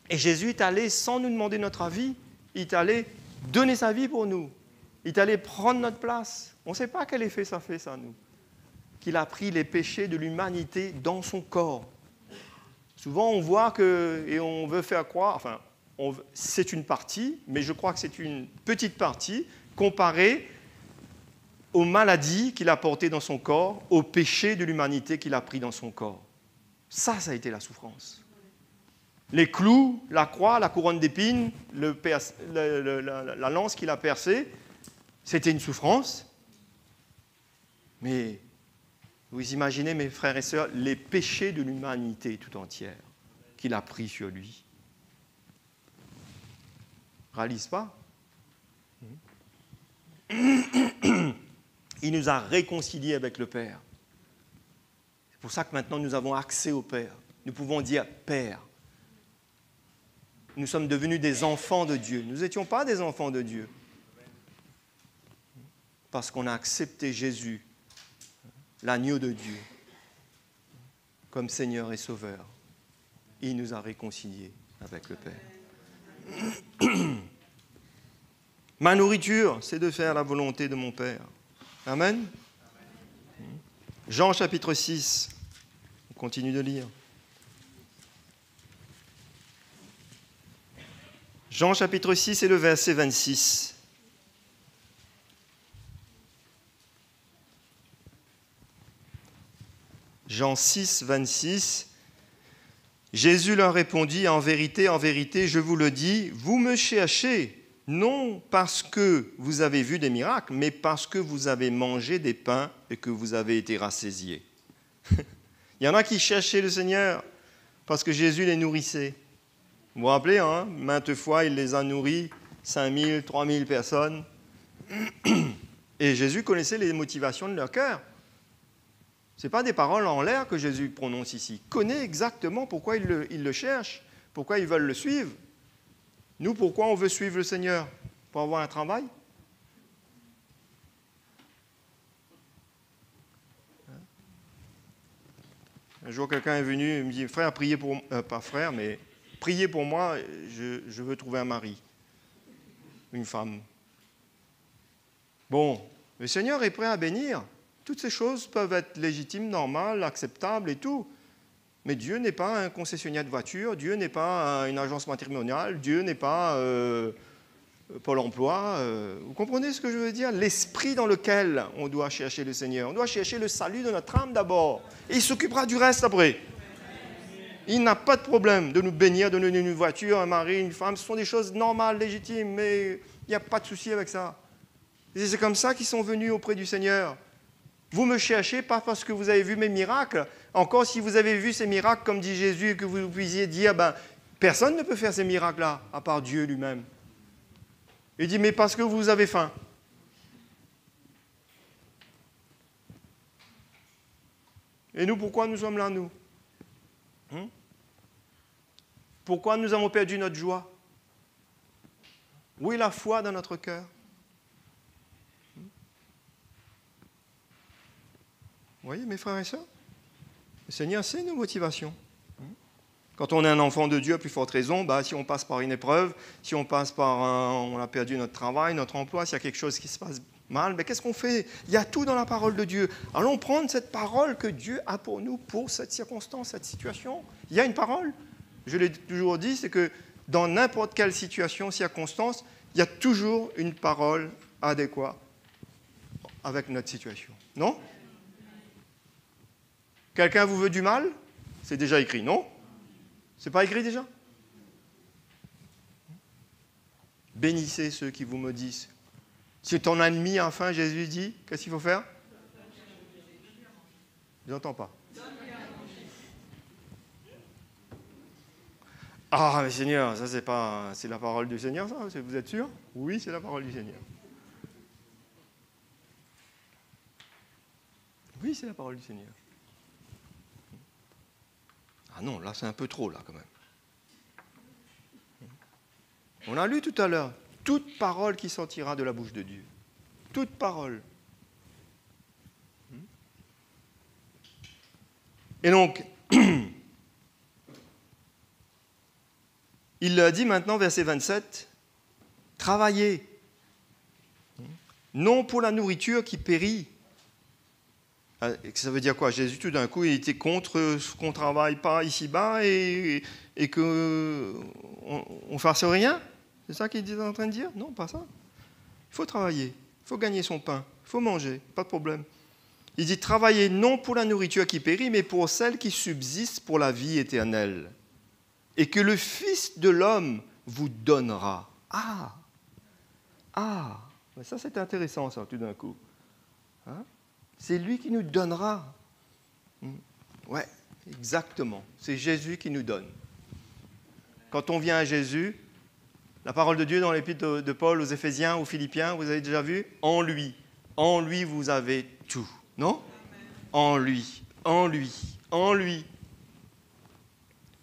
Et Jésus est allé, sans nous demander notre avis, il est allé donner sa vie pour nous. Il est allé prendre notre place. On ne sait pas quel effet ça fait, ça, nous. Qu'il a pris les péchés de l'humanité dans son corps. Souvent, on voit que, et on veut faire croire, enfin, c'est une partie, mais je crois que c'est une petite partie comparée aux maladies qu'il a portées dans son corps, aux péchés de l'humanité qu'il a pris dans son corps. Ça a été la souffrance. Les clous, la croix, la couronne d'épines, la lance qu'il a percée, c'était une souffrance. Mais vous imaginez, mes frères et sœurs, les péchés de l'humanité tout entière qu'il a pris sur lui. Réalise pas? Il nous a réconciliés avec le Père. C'est pour ça que maintenant nous avons accès au Père. Nous pouvons dire Père. Nous sommes devenus des enfants de Dieu. Nous n'étions pas des enfants de Dieu. Parce qu'on a accepté Jésus, l'agneau de Dieu, comme Seigneur et Sauveur. Il nous a réconciliés avec le Père. Ma nourriture, c'est de faire la volonté de mon Père. Amen. Jean chapitre 6, on continue de lire. Jean chapitre 6 et le verset 26. Jean 6, 26. Jésus leur répondit, en vérité, je vous le dis, vous me cherchez, non parce que vous avez vu des miracles, mais parce que vous avez mangé des pains et que vous avez été rassasiés. Il y en a qui cherchaient le Seigneur parce que Jésus les nourrissait. Vous vous rappelez, hein, maintes fois, il les a nourris, 5000, 3000 personnes. Et Jésus connaissait les motivations de leur cœur. Ce n'est pas des paroles en l'air que Jésus prononce ici. Il connaît exactement pourquoi ils le cherchent, pourquoi ils veulent le suivre. Nous, pourquoi on veut suivre le Seigneur? pour avoir un travail? Un jour, quelqu'un est venu et me dit, frère, priez pour pas frère, mais priez pour moi, je veux trouver un mari, une femme. Bon, le Seigneur est prêt à bénir. Toutes ces choses peuvent être légitimes, normales, acceptables et tout. Mais Dieu n'est pas un concessionnaire de voitures, Dieu n'est pas une agence matrimoniale, Dieu n'est pas Pôle emploi. Vous comprenez ce que je veux dire? L'esprit dans lequel on doit chercher le Seigneur. On doit chercher le salut de notre âme d'abord. Et il s'occupera du reste après. Il n'a pas de problème de nous bénir, de nous donner une voiture, un mari, une femme. Ce sont des choses normales, légitimes, mais il n'y a pas de souci avec ça. Et c'est comme ça qu'ils sont venus auprès du Seigneur. Vous me cherchez pas parce que vous avez vu mes miracles. Encore si vous avez vu ces miracles, comme dit Jésus, que vous puissiez dire, personne ne peut faire ces miracles-là, à part Dieu lui-même. Il dit, mais parce que vous avez faim. Et nous, pourquoi nous sommes là, nous? Pourquoi nous avons perdu notre joie? Où est la foi dans notre cœur? Vous voyez, mes frères et sœurs? Le Seigneur sait nos motivations. Quand on est un enfant de Dieu, à plus forte raison, si on passe par une épreuve, si on passe par on a perdu notre travail, notre emploi, s'il y a quelque chose qui se passe mal, qu'est-ce qu'on fait? Il y a tout dans la parole de Dieu. Allons prendre cette parole que Dieu a pour nous, pour cette circonstance, cette situation. Il y a une parole. Je l'ai toujours dit, c'est que dans n'importe quelle situation, circonstance, il y a toujours une parole adéquate avec notre situation. Non? Quelqu'un vous veut du mal? C'est déjà écrit, non? C'est pas écrit déjà? Bénissez ceux qui vous maudissent. Si ton ennemi a faim, Jésus dit, qu'est-ce qu'il faut faire? Je n'entends pas. Ah, mais Seigneur, ça c'est la parole du Seigneur, ça? Vous êtes sûr? Oui, c'est la parole du Seigneur. Oui, c'est la parole du Seigneur. Ah non, là c'est un peu trop, là, quand même. On a lu tout à l'heure, toute parole qui sortira de la bouche de Dieu. Toute parole. Et donc, il a dit maintenant, verset 27, « Travaillez, non pour la nourriture qui périt. » Ça veut dire quoi? Jésus, tout d'un coup, il était contre ce qu'on ne travaille pas ici-bas et qu'on ne fasse rien? C'est ça qu'il est en train de dire? Non, pas ça. Il faut travailler, il faut gagner son pain, il faut manger, pas de problème. Il dit, travaillez non pour la nourriture qui périt, mais pour celle qui subsiste pour la vie éternelle. Et que le Fils de l'homme vous donnera. Mais ça c'est intéressant, ça, tout d'un coup. C'est lui qui nous donnera. Ouais, exactement. C'est Jésus qui nous donne. Quand on vient à Jésus, la parole de Dieu dans l'épître de Paul aux Éphésiens, aux Philippiens, vous avez déjà vu? En lui vous avez tout. Non? En lui.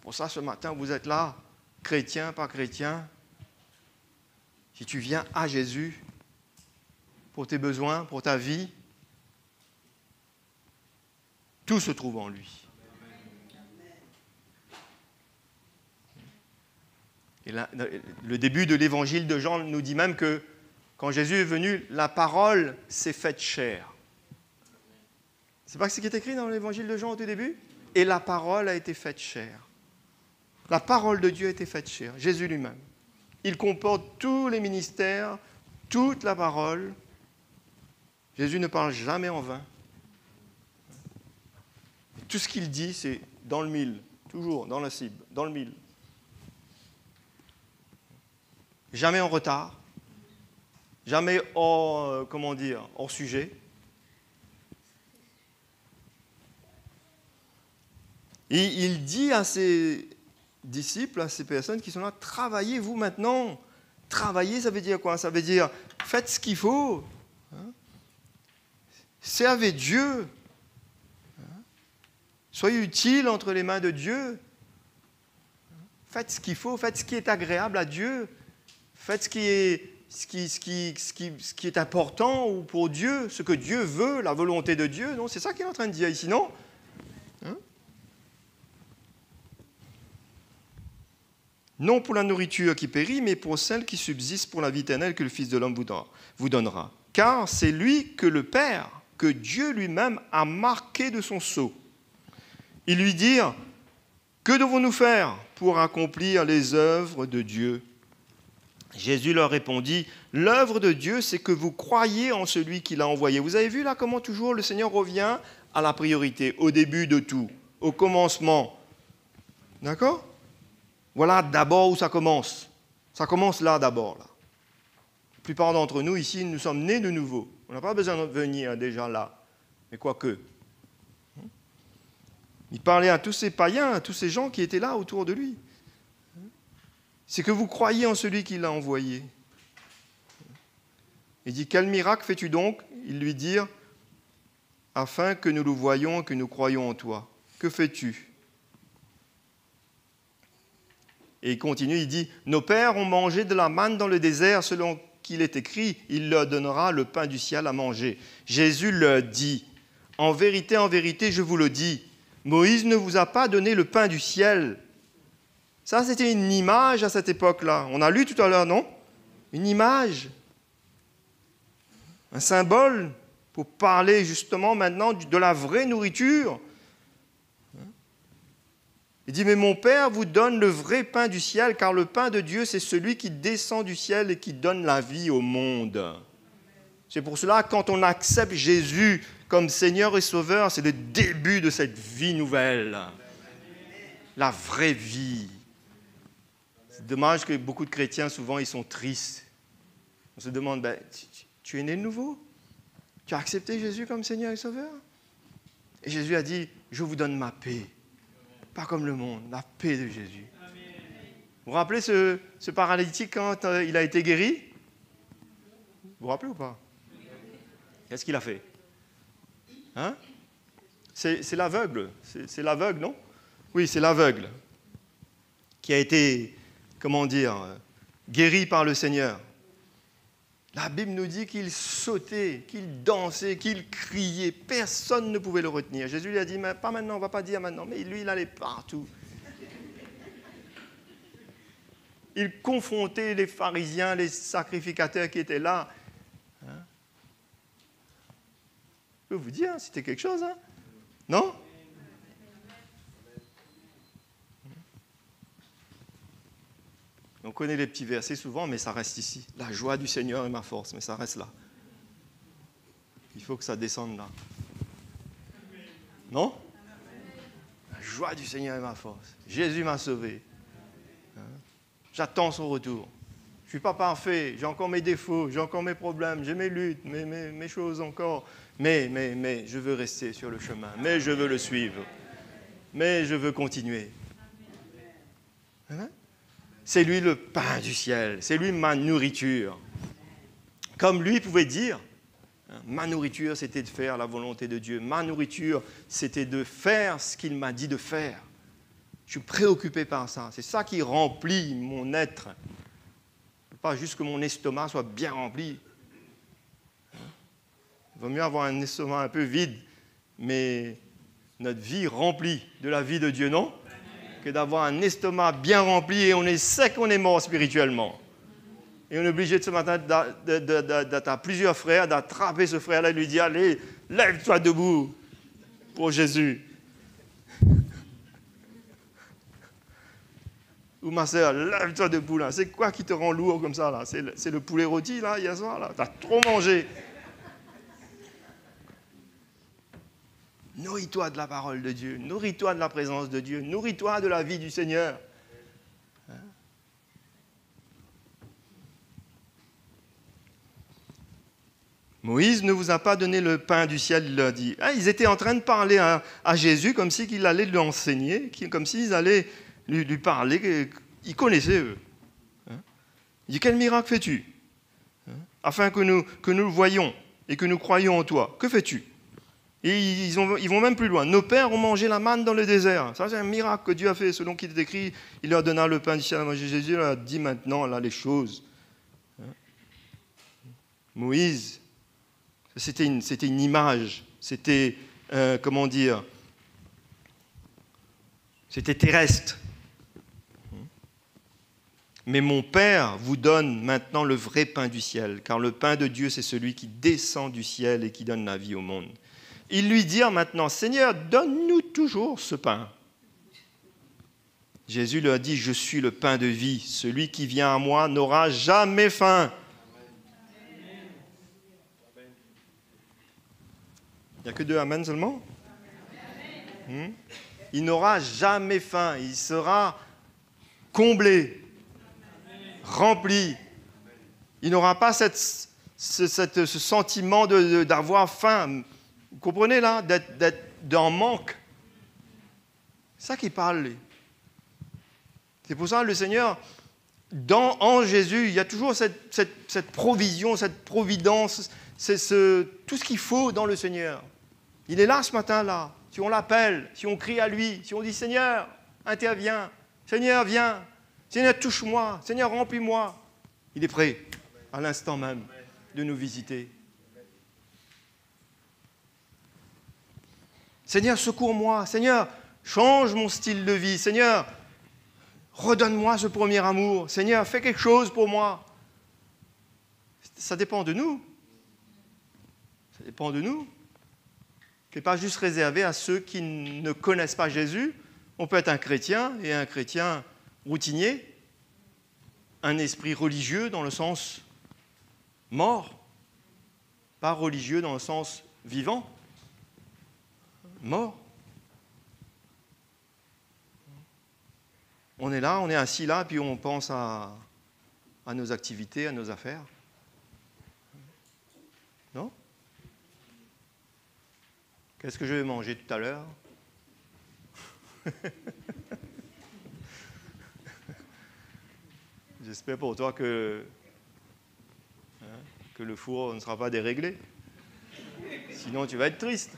Pour ça, ce matin, vous êtes là, chrétien, pas chrétien. Si tu viens à Jésus, pour tes besoins, pour ta vie, tout se trouve en lui. Et là, le début de l'évangile de Jean nous dit même que quand Jésus est venu, la parole s'est faite chair. C'est pas ce qui est écrit dans l'évangile de Jean au tout début? Et la parole a été faite chair. La parole de Dieu a été faite chair, Jésus lui-même. Il comporte tous les ministères, toute la parole. Jésus ne parle jamais en vain. Tout ce qu'il dit, c'est dans le mille, toujours dans la cible, dans le mille. Jamais en retard, jamais hors sujet. Et il dit à ses disciples, à ces personnes qui sont là, travaillez vous maintenant. Travailler, ça veut dire quoi? Ça veut dire faites ce qu'il faut. Servez Dieu. Soyez utiles entre les mains de Dieu. Faites ce qu'il faut, faites ce qui est agréable à Dieu. Faites ce qui est ce qui est important ou pour Dieu, ce que Dieu veut, la volonté de Dieu. Non, c'est ça qu'il est en train de dire ici, non? Hein? Non pour la nourriture qui périt, mais pour celle qui subsiste pour la vie éternelle que le Fils de l'homme vous donnera. Car c'est lui que le Père, que Dieu lui-même a marqué de son sceau. Ils lui dirent, que devons-nous faire pour accomplir les œuvres de Dieu? Jésus leur répondit, l'œuvre de Dieu, c'est que vous croyez en celui qui l'a envoyé. Vous avez vu là comment toujours le Seigneur revient à la priorité, au début de tout, au commencement. D'accord? Voilà d'abord où ça commence. Ça commence là d'abord. Là. La plupart d'entre nous ici, nous sommes nés de nouveau. On n'a pas besoin de venir déjà là. Mais quoique. Il parlait à tous ces païens, à tous ces gens qui étaient là autour de lui. C'est que vous croyez en celui qui l'a envoyé. Il dit, quel miracle fais-tu donc? Ils lui dirent, afin que nous le voyions et que nous croyions en toi. Que fais-tu? Et il continue, il dit, nos pères ont mangé de la manne dans le désert, selon qu'il est écrit, il leur donnera le pain du ciel à manger. Jésus leur dit, en vérité, je vous le dis, Moïse ne vous a pas donné le pain du ciel. Ça, c'était une image à cette époque-là. On a lu tout à l'heure, non? Une image. Un symbole pour parler justement maintenant de la vraie nourriture. Il dit, mais mon Père vous donne le vrai pain du ciel, car le pain de Dieu, c'est celui qui descend du ciel et qui donne la vie au monde. C'est pour cela, quand on accepte Jésus comme Seigneur et Sauveur, c'est le début de cette vie nouvelle. La vraie vie. C'est dommage que beaucoup de chrétiens, souvent, ils sont tristes. On se demande, ben, tu es né de nouveau? Tu as accepté Jésus comme Seigneur et Sauveur? Et Jésus a dit, je vous donne ma paix. Pas comme le monde, la paix de Jésus. Vous vous rappelez ce paralytique quand il a été guéri? Vous vous rappelez ou pas? Qu'est-ce qu'il a fait? Hein? C'est l'aveugle. C'est l'aveugle, non? Oui, c'est l'aveugle qui a été, comment dire, guéri par le Seigneur. La Bible nous dit qu'il sautait, qu'il dansait, qu'il criait. Personne ne pouvait le retenir. Jésus lui a dit, mais pas maintenant, on ne va pas dire maintenant. Mais lui, il allait partout. Il confrontait les pharisiens, les sacrificateurs qui étaient là. Hein? Je peux vous dire, c'était quelque chose, hein? Non? On connaît les petits versets souvent, mais ça reste ici. La joie du Seigneur est ma force, mais ça reste là. Il faut que ça descende là. Non? La joie du Seigneur est ma force. Jésus m'a sauvé. J'attends son retour. Je ne suis pas parfait, j'ai encore mes défauts, j'ai encore mes problèmes, j'ai mes luttes, mes choses encore. Mais je veux rester sur le chemin, mais je veux le suivre. Mais je veux continuer. Hein? C'est lui le pain du ciel, c'est lui ma nourriture. Comme lui pouvait dire, ma nourriture c'était de faire la volonté de Dieu, ma nourriture c'était de faire ce qu'il m'a dit de faire. Je suis préoccupé par ça, c'est ça qui remplit mon être. Pas juste que mon estomac soit bien rempli. Il vaut mieux avoir un estomac un peu vide, mais notre vie remplie de la vie de Dieu, non? Que d'avoir un estomac bien rempli et on est sec, on est mort spirituellement. Et on est obligé de ce matin d'être plusieurs frères, d'attraper ce frère-là et lui dire, allez, lève-toi debout pour Jésus. Ou ma soeur, lève-toi debout là. C'est quoi qui te rend lourd comme ça là? C'est le poulet rôti là, hier soir là. T'as trop mangé. Nourris-toi de la parole de Dieu, nourris-toi de la présence de Dieu, nourris-toi de la vie du Seigneur. Hein? Moïse ne vous a pas donné le pain du ciel, il leur dit. Ah, ils étaient en train de parler à Jésus comme si qu'il allait lui enseigner, comme s'ils allaient lui parler, ils connaissaient eux. Hein? Il dit, quel miracle fais-tu? Hein? Afin que nous le voyions et que nous croyions en toi. Que fais-tu? Et ils vont même plus loin. Nos pères ont mangé la manne dans le désert. Ça, c'est un miracle que Dieu a fait. Selon qu'il est écrit, il leur donna le pain du ciel à manger. Jésus leur a dit maintenant là, les choses. Moïse, c'était une image, c'était, comment dire, c'était terrestre. Mais mon Père vous donne maintenant le vrai pain du ciel, car le pain de Dieu, c'est celui qui descend du ciel et qui donne la vie au monde. Ils lui dirent maintenant, Seigneur, donne-nous toujours ce pain. Jésus leur dit, je suis le pain de vie. Celui qui vient à moi n'aura jamais faim. Il n'y a que 2 amen seulement. Il n'aura jamais faim. Il sera comblé, rempli. Il n'aura pas ce sentiment d'avoir faim. Vous comprenez là, d'être en manque. C'est ça qu'il parle, lui. C'est pour ça que le Seigneur, en Jésus, il y a toujours cette provision, cette providence, tout ce qu'il faut dans le Seigneur. Il est là ce matin-là. Si on l'appelle, si on crie à lui, si on dit « Seigneur, interviens, Seigneur, viens, Seigneur, touche-moi, Seigneur, remplis-moi », il est prêt, à l'instant même, de nous visiter. Seigneur, secours-moi, Seigneur, change mon style de vie, Seigneur, redonne-moi ce premier amour. Seigneur, fais quelque chose pour moi. Ça dépend de nous. Ça dépend de nous. Ce n'est pas juste réservé à ceux qui ne connaissent pas Jésus. On peut être un chrétien et un chrétien routinier, un esprit religieux dans le sens mort, pas religieux dans le sens vivant, mort. On est là, on est assis là, puis on pense à nos activités, à nos affaires. Non? Qu'est-ce que je vais manger tout à l'heure? J'espère pour toi que le four ne sera pas déréglé. Sinon, tu vas être triste.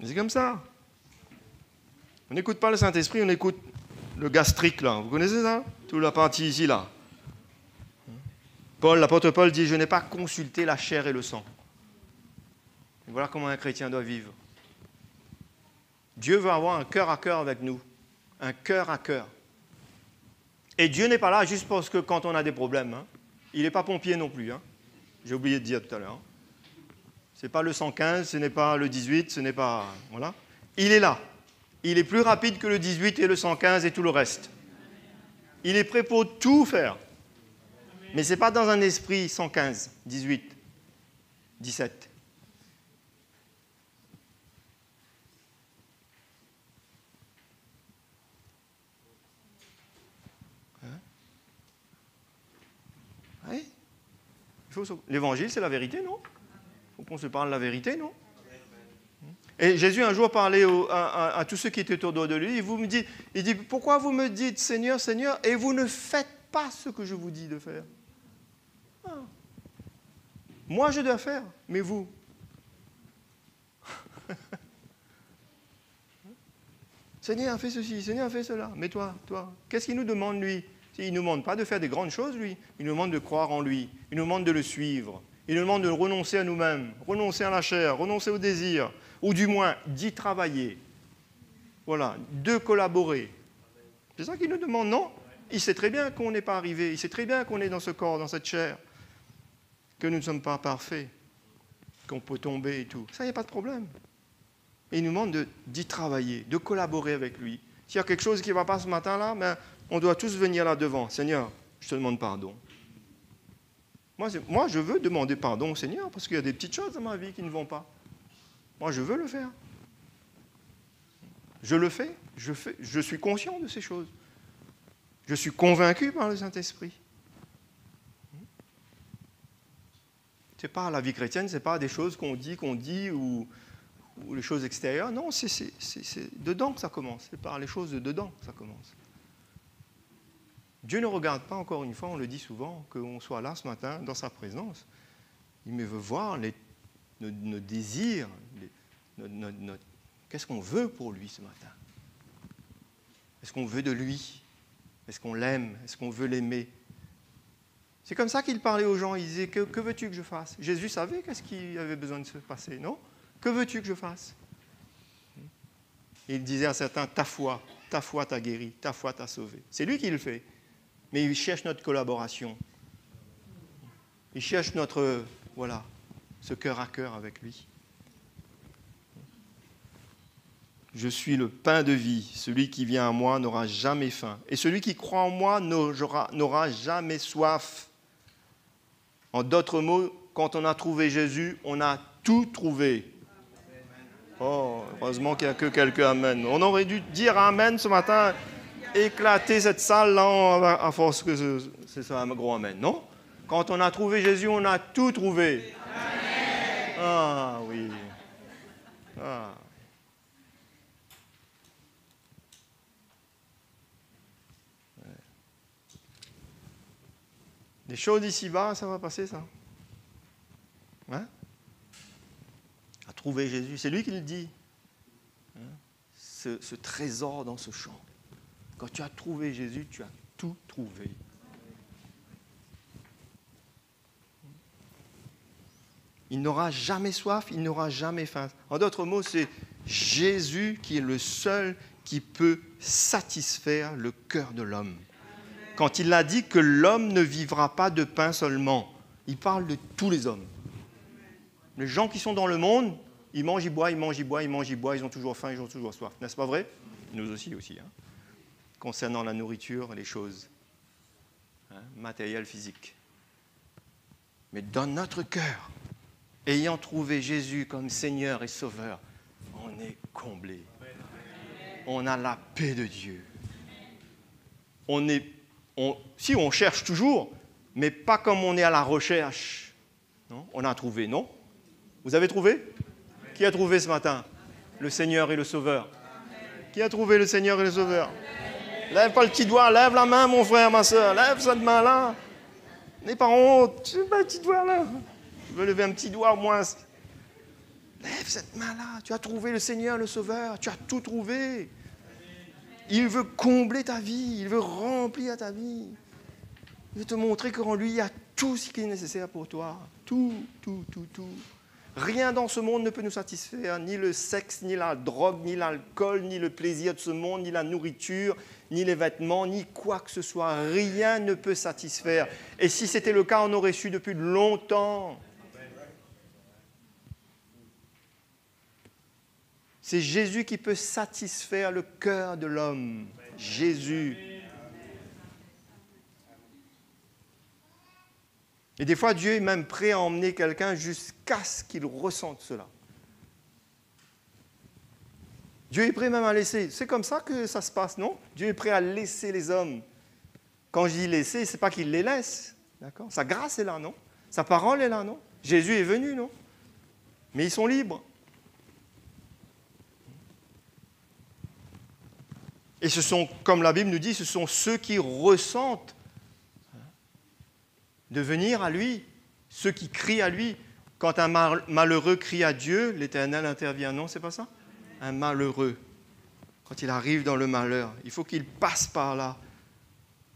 C'est comme ça. On n'écoute pas le Saint-Esprit, on écoute le gastrique, là. Vous connaissez ça? Toute la partie ici, là. L'apôtre Paul dit, je n'ai pas consulté la chair et le sang. Et voilà comment un chrétien doit vivre. Dieu veut avoir un cœur à cœur avec nous. Un cœur à cœur. Et Dieu n'est pas là juste parce que quand on a des problèmes. Hein. Il n'est pas pompier non plus. Hein. J'ai oublié de dire tout à l'heure. Ce n'est pas le 115, ce n'est pas le 18, ce n'est pas... Voilà. Il est là. Il est plus rapide que le 18 et le 115 et tout le reste. Il est prêt pour tout faire. Mais ce n'est pas dans un esprit 115, 18, 17. Hein? Oui. L'évangile, c'est la vérité, non? Il faut qu'on se parle la vérité, non? Et Jésus un jour parlait à tous ceux qui étaient autour de lui, il dit, pourquoi vous me dites Seigneur, Seigneur, et vous ne faites pas ce que je vous dis de faire? Ah. Moi je dois faire, mais vous? Seigneur, fais ceci, Seigneur, fais cela, mais toi, qu'est-ce qu'il nous demande lui? Il ne nous demande pas de faire des grandes choses, lui. Il nous demande de croire en lui, il nous demande de le suivre. Il nous demande de renoncer à nous-mêmes, renoncer à la chair, renoncer au désir, ou du moins d'y travailler. Voilà, de collaborer. C'est ça qu'il nous demande, non? Il sait très bien qu'on n'est pas arrivé, il sait très bien qu'on est dans ce corps, dans cette chair, que nous ne sommes pas parfaits, qu'on peut tomber et tout. Ça, il n'y a pas de problème. Et il nous demande d'y travailler, de collaborer avec lui. S'il y a quelque chose qui ne va pas ce matin-là, ben, on doit tous venir là devant. Seigneur, je te demande pardon. Moi, je veux demander pardon au Seigneur parce qu'il y a des petites choses dans ma vie qui ne vont pas. Moi, je veux le faire. Je le fais. Je suis conscient de ces choses. Je suis convaincu par le Saint-Esprit. C'est pas la vie chrétienne, c'est pas des choses qu'on dit ou les choses extérieures. Non, c'est dedans que ça commence. C'est par les choses de dedans que ça commence. Dieu ne regarde pas, encore une fois, on le dit souvent, qu'on soit là ce matin, dans sa présence. Il veut voir nos désirs, qu'est-ce qu'on veut pour lui ce matin? Est-ce qu'on veut de lui? Est-ce qu'on l'aime? Est-ce qu'on veut l'aimer? C'est comme ça qu'il parlait aux gens. Il disait, que veux-tu que je fasse? Jésus savait qu'est-ce qui avait besoin de se passer, non? Que veux-tu que je fasse? Il disait à certains, ta foi t'a guéri, ta foi t'a sauvé. C'est lui qui le fait. Mais il cherche notre collaboration. Il cherche notre, voilà, ce cœur à cœur avec lui. Je suis le pain de vie. Celui qui vient à moi n'aura jamais faim. Et celui qui croit en moi n'aura jamais soif. En d'autres mots, quand on a trouvé Jésus, on a tout trouvé. Oh, heureusement qu'il n'y a que quelques amen. On aurait dû dire amen ce matin, éclater cette salle-là à force que c'est ça un gros amen, non? Quand on a trouvé Jésus, on a tout trouvé. Amen. Ah oui. Ah. Les choses d'ici-bas, ça va passer, ça. Hein? À trouver Jésus, c'est lui qui le dit. Hein? Ce trésor dans ce champ. Quand tu as trouvé Jésus, tu as tout trouvé. Il n'aura jamais soif, il n'aura jamais faim. En d'autres mots, c'est Jésus qui est le seul qui peut satisfaire le cœur de l'homme. Quand il a dit que l'homme ne vivra pas de pain seulement, il parle de tous les hommes. Les gens qui sont dans le monde, ils mangent, ils boivent, ils mangent, ils boivent, ils mangent, ils boivent, ils ont toujours faim, ils ont toujours soif. N'est-ce pas vrai? Nous aussi, hein? Concernant la nourriture, les choses matérielles, physiques. Mais dans notre cœur, ayant trouvé Jésus comme Seigneur et Sauveur, on est comblé. On a la paix de Dieu. Si on cherche toujours, mais pas comme on est à la recherche. Non? On a trouvé, non? Vous avez trouvé? Qui a trouvé ce matin? Le Seigneur et le Sauveur. Qui a trouvé le Seigneur et le Sauveur? Lève pas le petit doigt, lève la main, mon frère, ma soeur. Lève cette main-là. N'aie pas honte. Tu veux pas un petit doigt là? Je veux lever un petit doigt au moins. Lève cette main-là. Tu as trouvé le Seigneur, le Sauveur. Tu as tout trouvé. Il veut combler ta vie. Il veut remplir ta vie. Il veut te montrer qu'en lui, il y a tout ce qui est nécessaire pour toi. Tout, tout, tout, tout. Rien dans ce monde ne peut nous satisfaire, ni le sexe, ni la drogue, ni l'alcool, ni le plaisir de ce monde, ni la nourriture, ni les vêtements, ni quoi que ce soit. Rien ne peut satisfaire. Et si c'était le cas, on aurait su depuis longtemps. C'est Jésus qui peut satisfaire le cœur de l'homme. Jésus. Et des fois, Dieu est même prêt à emmener quelqu'un jusqu'à ce qu'il ressente cela. Dieu est prêt même à laisser. C'est comme ça que ça se passe, non? Dieu est prêt à laisser les hommes. Quand je dis laisser, ce n'est pas qu'il les laisse. D'accord? Sa grâce est là, non? Sa parole est là, non? Jésus est venu, non? Mais ils sont libres. Et ce sont, comme la Bible nous dit, ce sont ceux qui ressentent de venir à lui, ceux qui crient à lui. Quand un malheureux crie à Dieu, l'Éternel intervient. Non, c'est pas ça? Un malheureux, quand il arrive dans le malheur, il faut qu'il passe par là.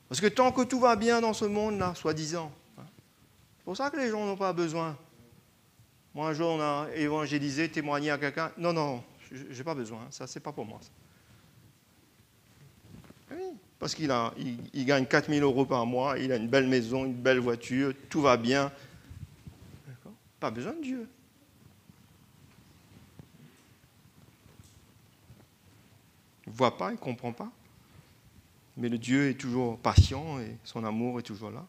Parce que tant que tout va bien dans ce monde-là, soi-disant, c'est pour ça que les gens n'ont pas besoin. Moi, un jour, on a évangélisé, témoigné à quelqu'un. Non, je n'ai pas besoin, ça, c'est pas pour moi. Ça. Oui, parce qu'il gagne 4 000 € par mois, il a une belle maison, une belle voiture, tout va bien. D'accord? Pas besoin de Dieu. Il ne voit pas, il ne comprend pas. Mais le Dieu est toujours patient et son amour est toujours là.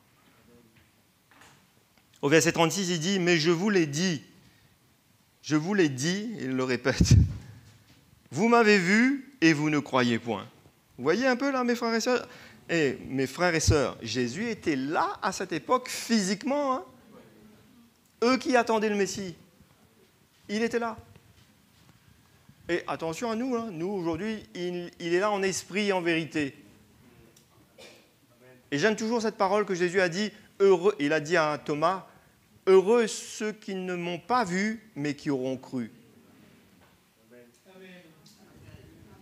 Au verset 36, il dit « Mais je vous l'ai dit, et il le répète, vous m'avez vu et vous ne croyez point. » Vous voyez un peu là, mes frères et sœurs? Et mes frères et sœurs, Jésus était là à cette époque physiquement. Hein? Eux qui attendaient le Messie, il était là. Et attention à nous, hein. Nous aujourd'hui, il est là en esprit et en vérité. Et j'aime toujours cette parole que Jésus a dit, heureux, il a dit à Thomas, heureux ceux qui ne m'ont pas vu, mais qui auront cru.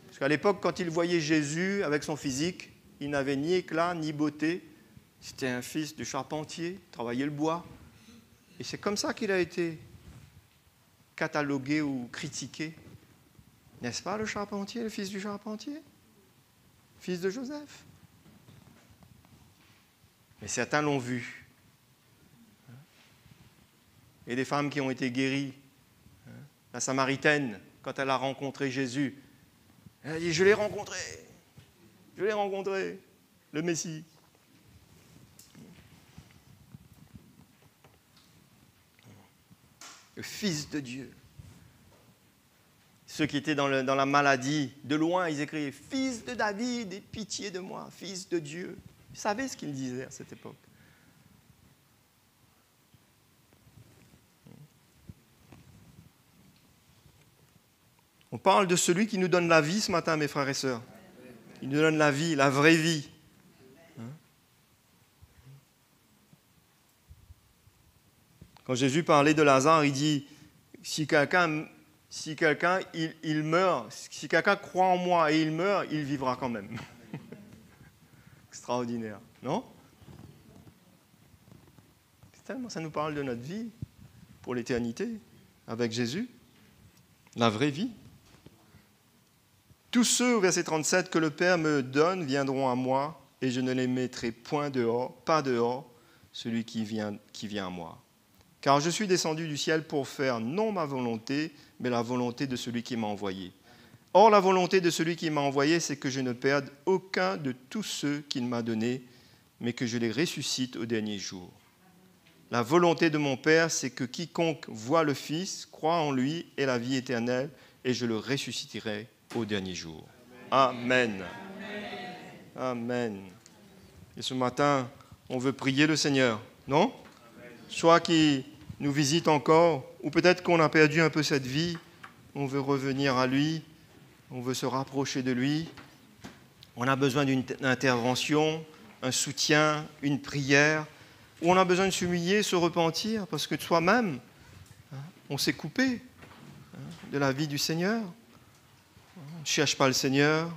Parce qu'à l'époque, quand ils voyaient Jésus avec son physique, il n'avait ni éclat, ni beauté. C'était un fils de charpentier, travaillait le bois. Et c'est comme ça qu'il a été catalogué ou critiqué. N'est-ce pas le charpentier, le fils du charpentier? Fils de Joseph. Mais certains l'ont vu. Et des femmes qui ont été guéries. La Samaritaine, quand elle a rencontré Jésus, elle a dit, je l'ai rencontré, le Messie. Le Fils de Dieu. Ceux qui étaient dans la maladie, de loin, ils écrivaient « Fils de David, aie pitié de moi, Fils de Dieu ». Ils savaient ce qu'ils disaient à cette époque. On parle de celui qui nous donne la vie ce matin, mes frères et sœurs. Il nous donne la vie, la vraie vie. Quand Jésus parlait de Lazare, il dit, si quelqu'un il meurt, si quelqu'un croit en moi et il meurt, il vivra quand même. Extraordinaire, non? Ça nous parle de notre vie pour l'éternité, avec Jésus, la vraie vie. Tous ceux, au verset 37, que le Père me donne viendront à moi, et je ne les mettrai point dehors, pas dehors, celui qui vient à moi. Car je suis descendu du ciel pour faire non ma volonté, mais la volonté de celui qui m'a envoyé. Or, la volonté de celui qui m'a envoyé, c'est que je ne perde aucun de tous ceux qu'il m'a donnés, mais que je les ressuscite au dernier jour. La volonté de mon Père, c'est que quiconque voit le Fils croit en lui ait la vie éternelle, et je le ressusciterai au dernier jour. Amen. Amen. Et ce matin, on veut prier le Seigneur, non? Soit qu'il nous visite encore, ou peut-être qu'on a perdu un peu cette vie, on veut revenir à lui, on veut se rapprocher de lui. On a besoin d'une intervention, un soutien, une prière, ou on a besoin de s'humilier, se repentir, parce que de soi-même, on s'est coupé de la vie du Seigneur. On ne cherche pas le Seigneur.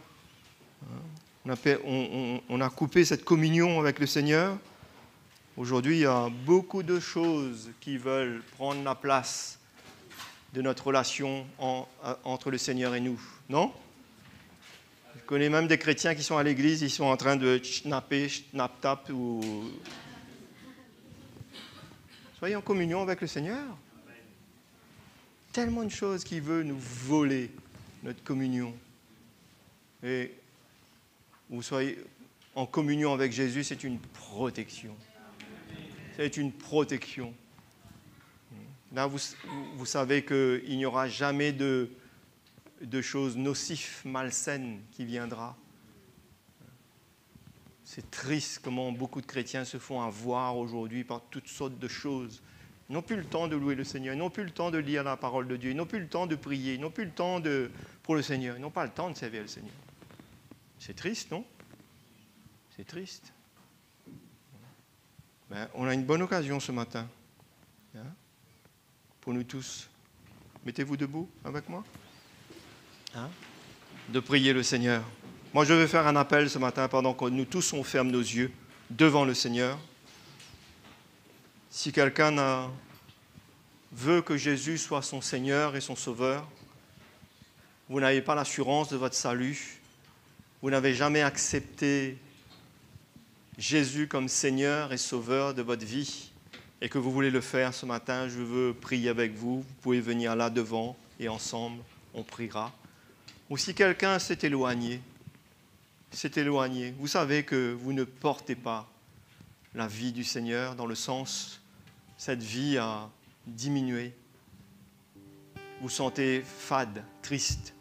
On a coupé cette communion avec le Seigneur. Aujourd'hui, il y a beaucoup de choses qui veulent prendre la place de notre relation entre le Seigneur et nous, non? Je connais même des chrétiens qui sont à l'église, ils sont en train de schnapper, schnapp-tap ou... Soyez en communion avec le Seigneur. Tellement de choses qui veulent nous voler notre communion. Et vous soyez en communion avec Jésus, c'est une protection. C'est une protection. Là, vous savez qu'il n'y aura jamais de choses nocives, malsaines qui viendra. C'est triste comment beaucoup de chrétiens se font avoir aujourd'hui par toutes sortes de choses. Ils n'ont plus le temps de louer le Seigneur, ils n'ont plus le temps de lire la parole de Dieu, ils n'ont plus le temps de prier, ils n'ont plus le temps pour le Seigneur, ils n'ont pas le temps de servir le Seigneur. C'est triste, non? C'est triste. On a une bonne occasion ce matin, pour nous tous. Mettez-vous debout avec moi, de prier le Seigneur. Moi, je vais faire un appel ce matin pendant que nous tous on ferme nos yeux devant le Seigneur. Si quelqu'un veut que Jésus soit son Seigneur et son Sauveur, vous n'avez pas l'assurance de votre salut, vous n'avez jamais accepté Jésus comme Seigneur et Sauveur de votre vie, et que vous voulez le faire ce matin, je veux prier avec vous. Vous pouvez venir là devant et ensemble, on priera. Ou si quelqu'un s'est éloigné, vous savez que vous ne portez pas la vie du Seigneur dans le sens, cette vie a diminué. Vous sentez fade, triste,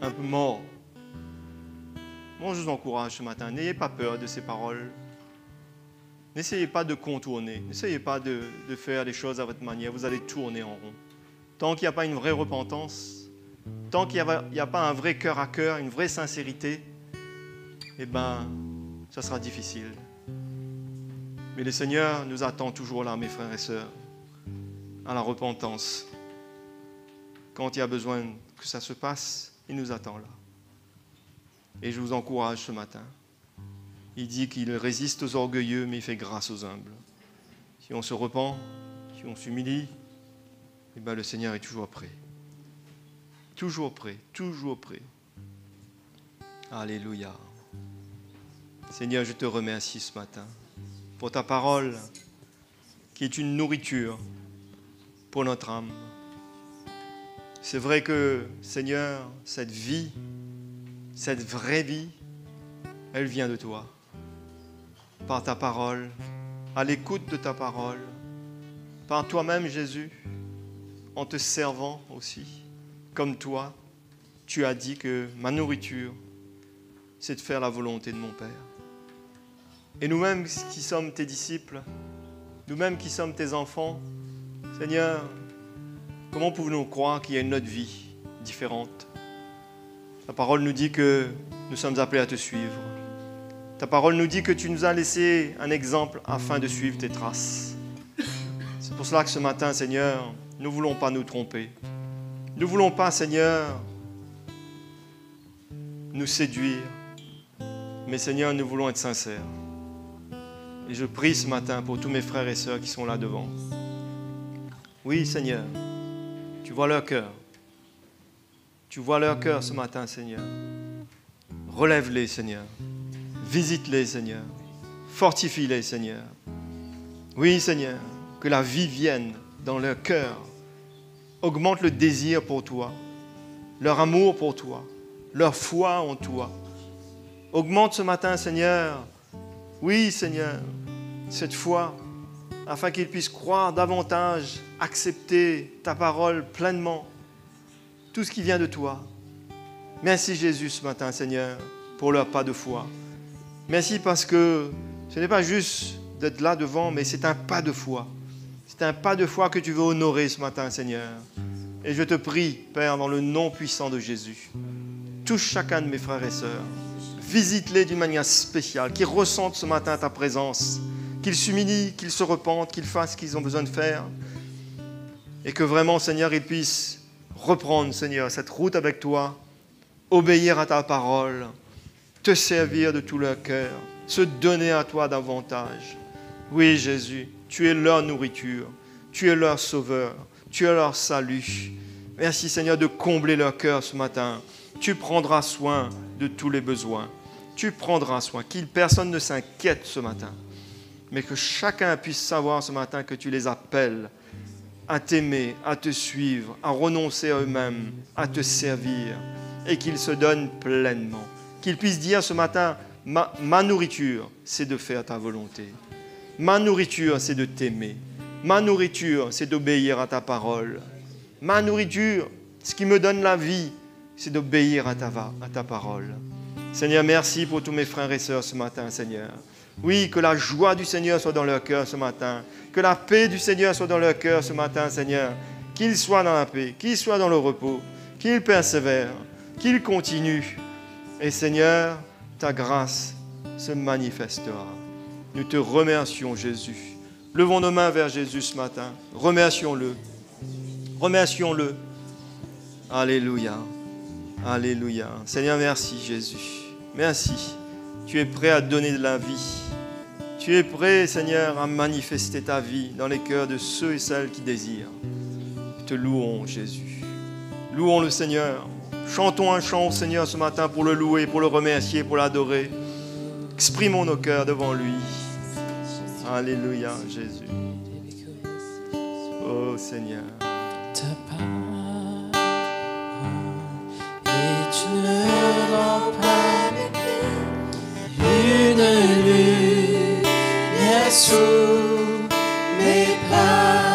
un peu mort. Moi, je vous encourage ce matin, n'ayez pas peur de ces paroles. N'essayez pas de contourner, n'essayez pas de faire les choses à votre manière, vous allez tourner en rond. Tant qu'il n'y a pas une vraie repentance, tant qu'il n'y a pas un vrai cœur à cœur, une vraie sincérité, ça sera difficile. Mais le Seigneur nous attend toujours là, mes frères et sœurs, à la repentance. Quand il y a besoin que ça se passe, il nous attend là. Et je vous encourage ce matin Il dit qu'il résiste aux orgueilleux, mais il fait grâce aux humbles. Si on se repent, si on s'humilie, eh bien, le Seigneur est toujours prêt. Toujours prêt, toujours prêt. Alléluia. Seigneur, je te remercie ce matin pour ta parole qui est une nourriture pour notre âme. C'est vrai que, Seigneur, cette vie, cette vraie vie, elle vient de toi. Par ta parole, à l'écoute de ta parole, par toi-même, Jésus, en te servant aussi. Comme toi, tu as dit que ma nourriture, c'est de faire la volonté de mon Père. Et nous-mêmes qui sommes tes disciples, nous-mêmes qui sommes tes enfants, Seigneur, comment pouvons-nous croire qu'il y a une autre vie différente? Ta parole nous dit que nous sommes appelés à te suivre. Ta parole nous dit que tu nous as laissé un exemple afin de suivre tes traces. C'est pour cela que ce matin, Seigneur, nous ne voulons pas nous tromper. Nous ne voulons pas, Seigneur, nous séduire. Mais Seigneur, nous voulons être sincères. Et je prie ce matin pour tous mes frères et sœurs qui sont là devant. Oui, Seigneur, tu vois leur cœur. Tu vois leur cœur ce matin, Seigneur. Relève-les, Seigneur. Visite-les, Seigneur. Fortifie-les, Seigneur. Oui, Seigneur, que la vie vienne dans leur cœur. Augmente le désir pour toi, leur amour pour toi, leur foi en toi. Augmente ce matin, Seigneur, oui, Seigneur, cette foi, afin qu'ils puissent croire davantage, accepter ta parole pleinement, tout ce qui vient de toi. Merci Jésus ce matin, Seigneur, pour leur pas de foi. Merci parce que ce n'est pas juste d'être là devant, mais c'est un pas de foi. C'est un pas de foi que tu veux honorer ce matin, Seigneur. Et je te prie, Père, dans le nom puissant de Jésus, touche chacun de mes frères et sœurs. Visite-les d'une manière spéciale, qu'ils ressentent ce matin ta présence, qu'ils s'humilient, qu'ils se repentent, qu'ils fassent ce qu'ils ont besoin de faire. Et que vraiment, Seigneur, ils puissent reprendre, Seigneur, cette route avec toi, obéir à ta parole, te servir de tout leur cœur, se donner à toi davantage. Oui, Jésus, tu es leur nourriture, tu es leur sauveur, tu es leur salut. Merci, Seigneur, de combler leur cœur ce matin. Tu prendras soin de tous les besoins. Tu prendras soin, qu'il personne ne s'inquiète ce matin, mais que chacun puisse savoir ce matin que tu les appelles à t'aimer, à te suivre, à renoncer à eux-mêmes, à te servir, et qu'ils se donnent pleinement. Qu'ils puissent dire ce matin, ma nourriture, c'est de faire ta volonté. Ma nourriture, c'est de t'aimer. Ma nourriture, c'est d'obéir à ta parole. Ma nourriture, ce qui me donne la vie, c'est d'obéir à ta parole. Seigneur, merci pour tous mes frères et sœurs ce matin, Seigneur. Oui, que la joie du Seigneur soit dans leur cœur ce matin. Que la paix du Seigneur soit dans leur cœur ce matin, Seigneur. Qu'ils soient dans la paix, qu'ils soient dans le repos, qu'ils persévèrent, qu'ils continuent. Et Seigneur, ta grâce se manifestera. Nous te remercions, Jésus. Levons nos mains vers Jésus ce matin. Remercions-le. Remercions-le. Alléluia. Alléluia. Seigneur, merci, Jésus. Merci. Tu es prêt à donner de la vie. Tu es prêt, Seigneur, à manifester ta vie dans les cœurs de ceux et celles qui désirent. Te louons, Jésus. Louons le Seigneur. Chantons un chant au Seigneur ce matin pour le louer, pour le remercier, pour l'adorer. Exprimons nos cœurs devant lui. Alléluia, Jésus. Oh Seigneur. Ta parole est une lampe, une lumière sous mes pas.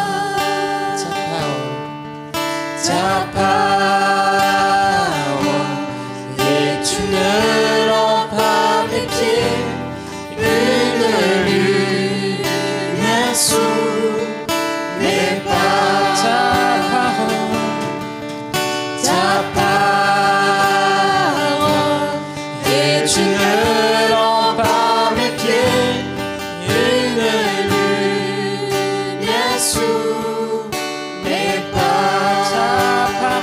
Ta parole est une lampe à mes pieds, une lumière sous mes pas. Ta parole est une lampe à mes pieds, une lumière sous mes pas. Ta parole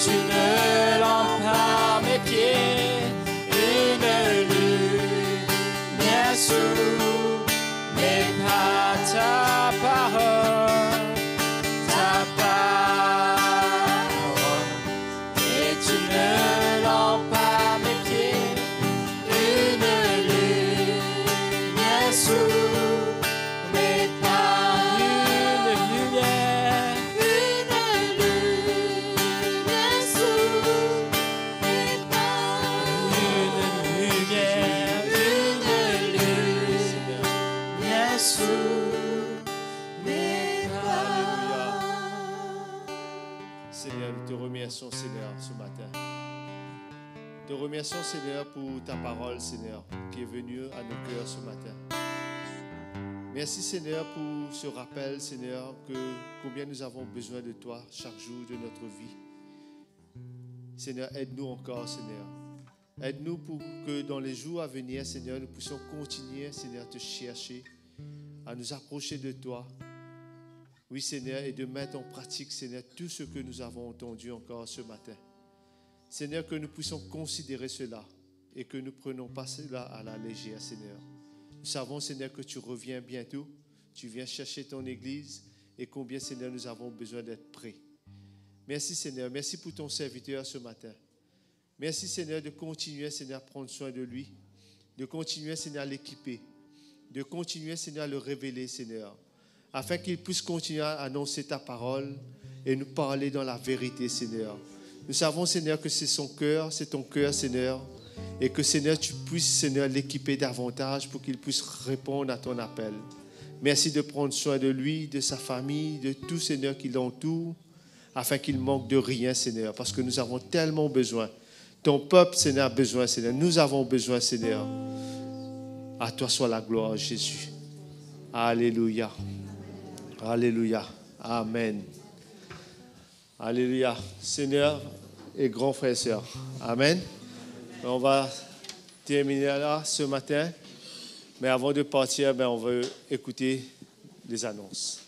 une lampe à mes pieds, une lumière sous mes pas, ta parole est une lampe à mes pieds, une lumière sous mes pas, une lumière sous mes pas, une lumière sous mes pas. Seigneur, nous te remercions, Seigneur, ce matin. Nous te remercions, Seigneur, pour ta parole, Seigneur, qui est venue à nos cœurs ce matin. Merci, Seigneur, pour ce rappel, Seigneur, que combien nous avons besoin de toi chaque jour de notre vie. Seigneur, aide-nous encore, Seigneur. Aide-nous pour que dans les jours à venir, Seigneur, nous puissions continuer, Seigneur, à te chercher, à nous approcher de toi. Oui, Seigneur, et de mettre en pratique, Seigneur, tout ce que nous avons entendu encore ce matin. Seigneur, que nous puissions considérer cela et que nous ne prenons pas cela à la légère, Seigneur. Nous savons, Seigneur, que tu reviens bientôt. Tu viens chercher ton Église et combien, Seigneur, nous avons besoin d'être prêts. Merci, Seigneur. Merci pour ton serviteur ce matin. Merci, Seigneur, de continuer, Seigneur, à prendre soin de lui, de continuer, Seigneur, à l'équiper, de continuer, Seigneur, à le révéler, Seigneur, afin qu'il puisse continuer à annoncer ta parole et nous parler dans la vérité, Seigneur. Nous savons, Seigneur, que c'est son cœur, c'est ton cœur, Seigneur, et que, Seigneur, tu puisses, Seigneur, l'équiper davantage pour qu'il puisse répondre à ton appel. Merci de prendre soin de lui, de sa famille, de tout, Seigneur, qui l'entoure, afin qu'il ne manque de rien, Seigneur, parce que nous avons tellement besoin. Ton peuple, Seigneur, a besoin, Seigneur. Nous avons besoin, Seigneur. À toi soit la gloire, Jésus. Alléluia. Alléluia. Amen. Alléluia. Seigneur et grands frères et sœurs. Amen. On va terminer là ce matin. Mais avant de partir, on veut écouter les annonces.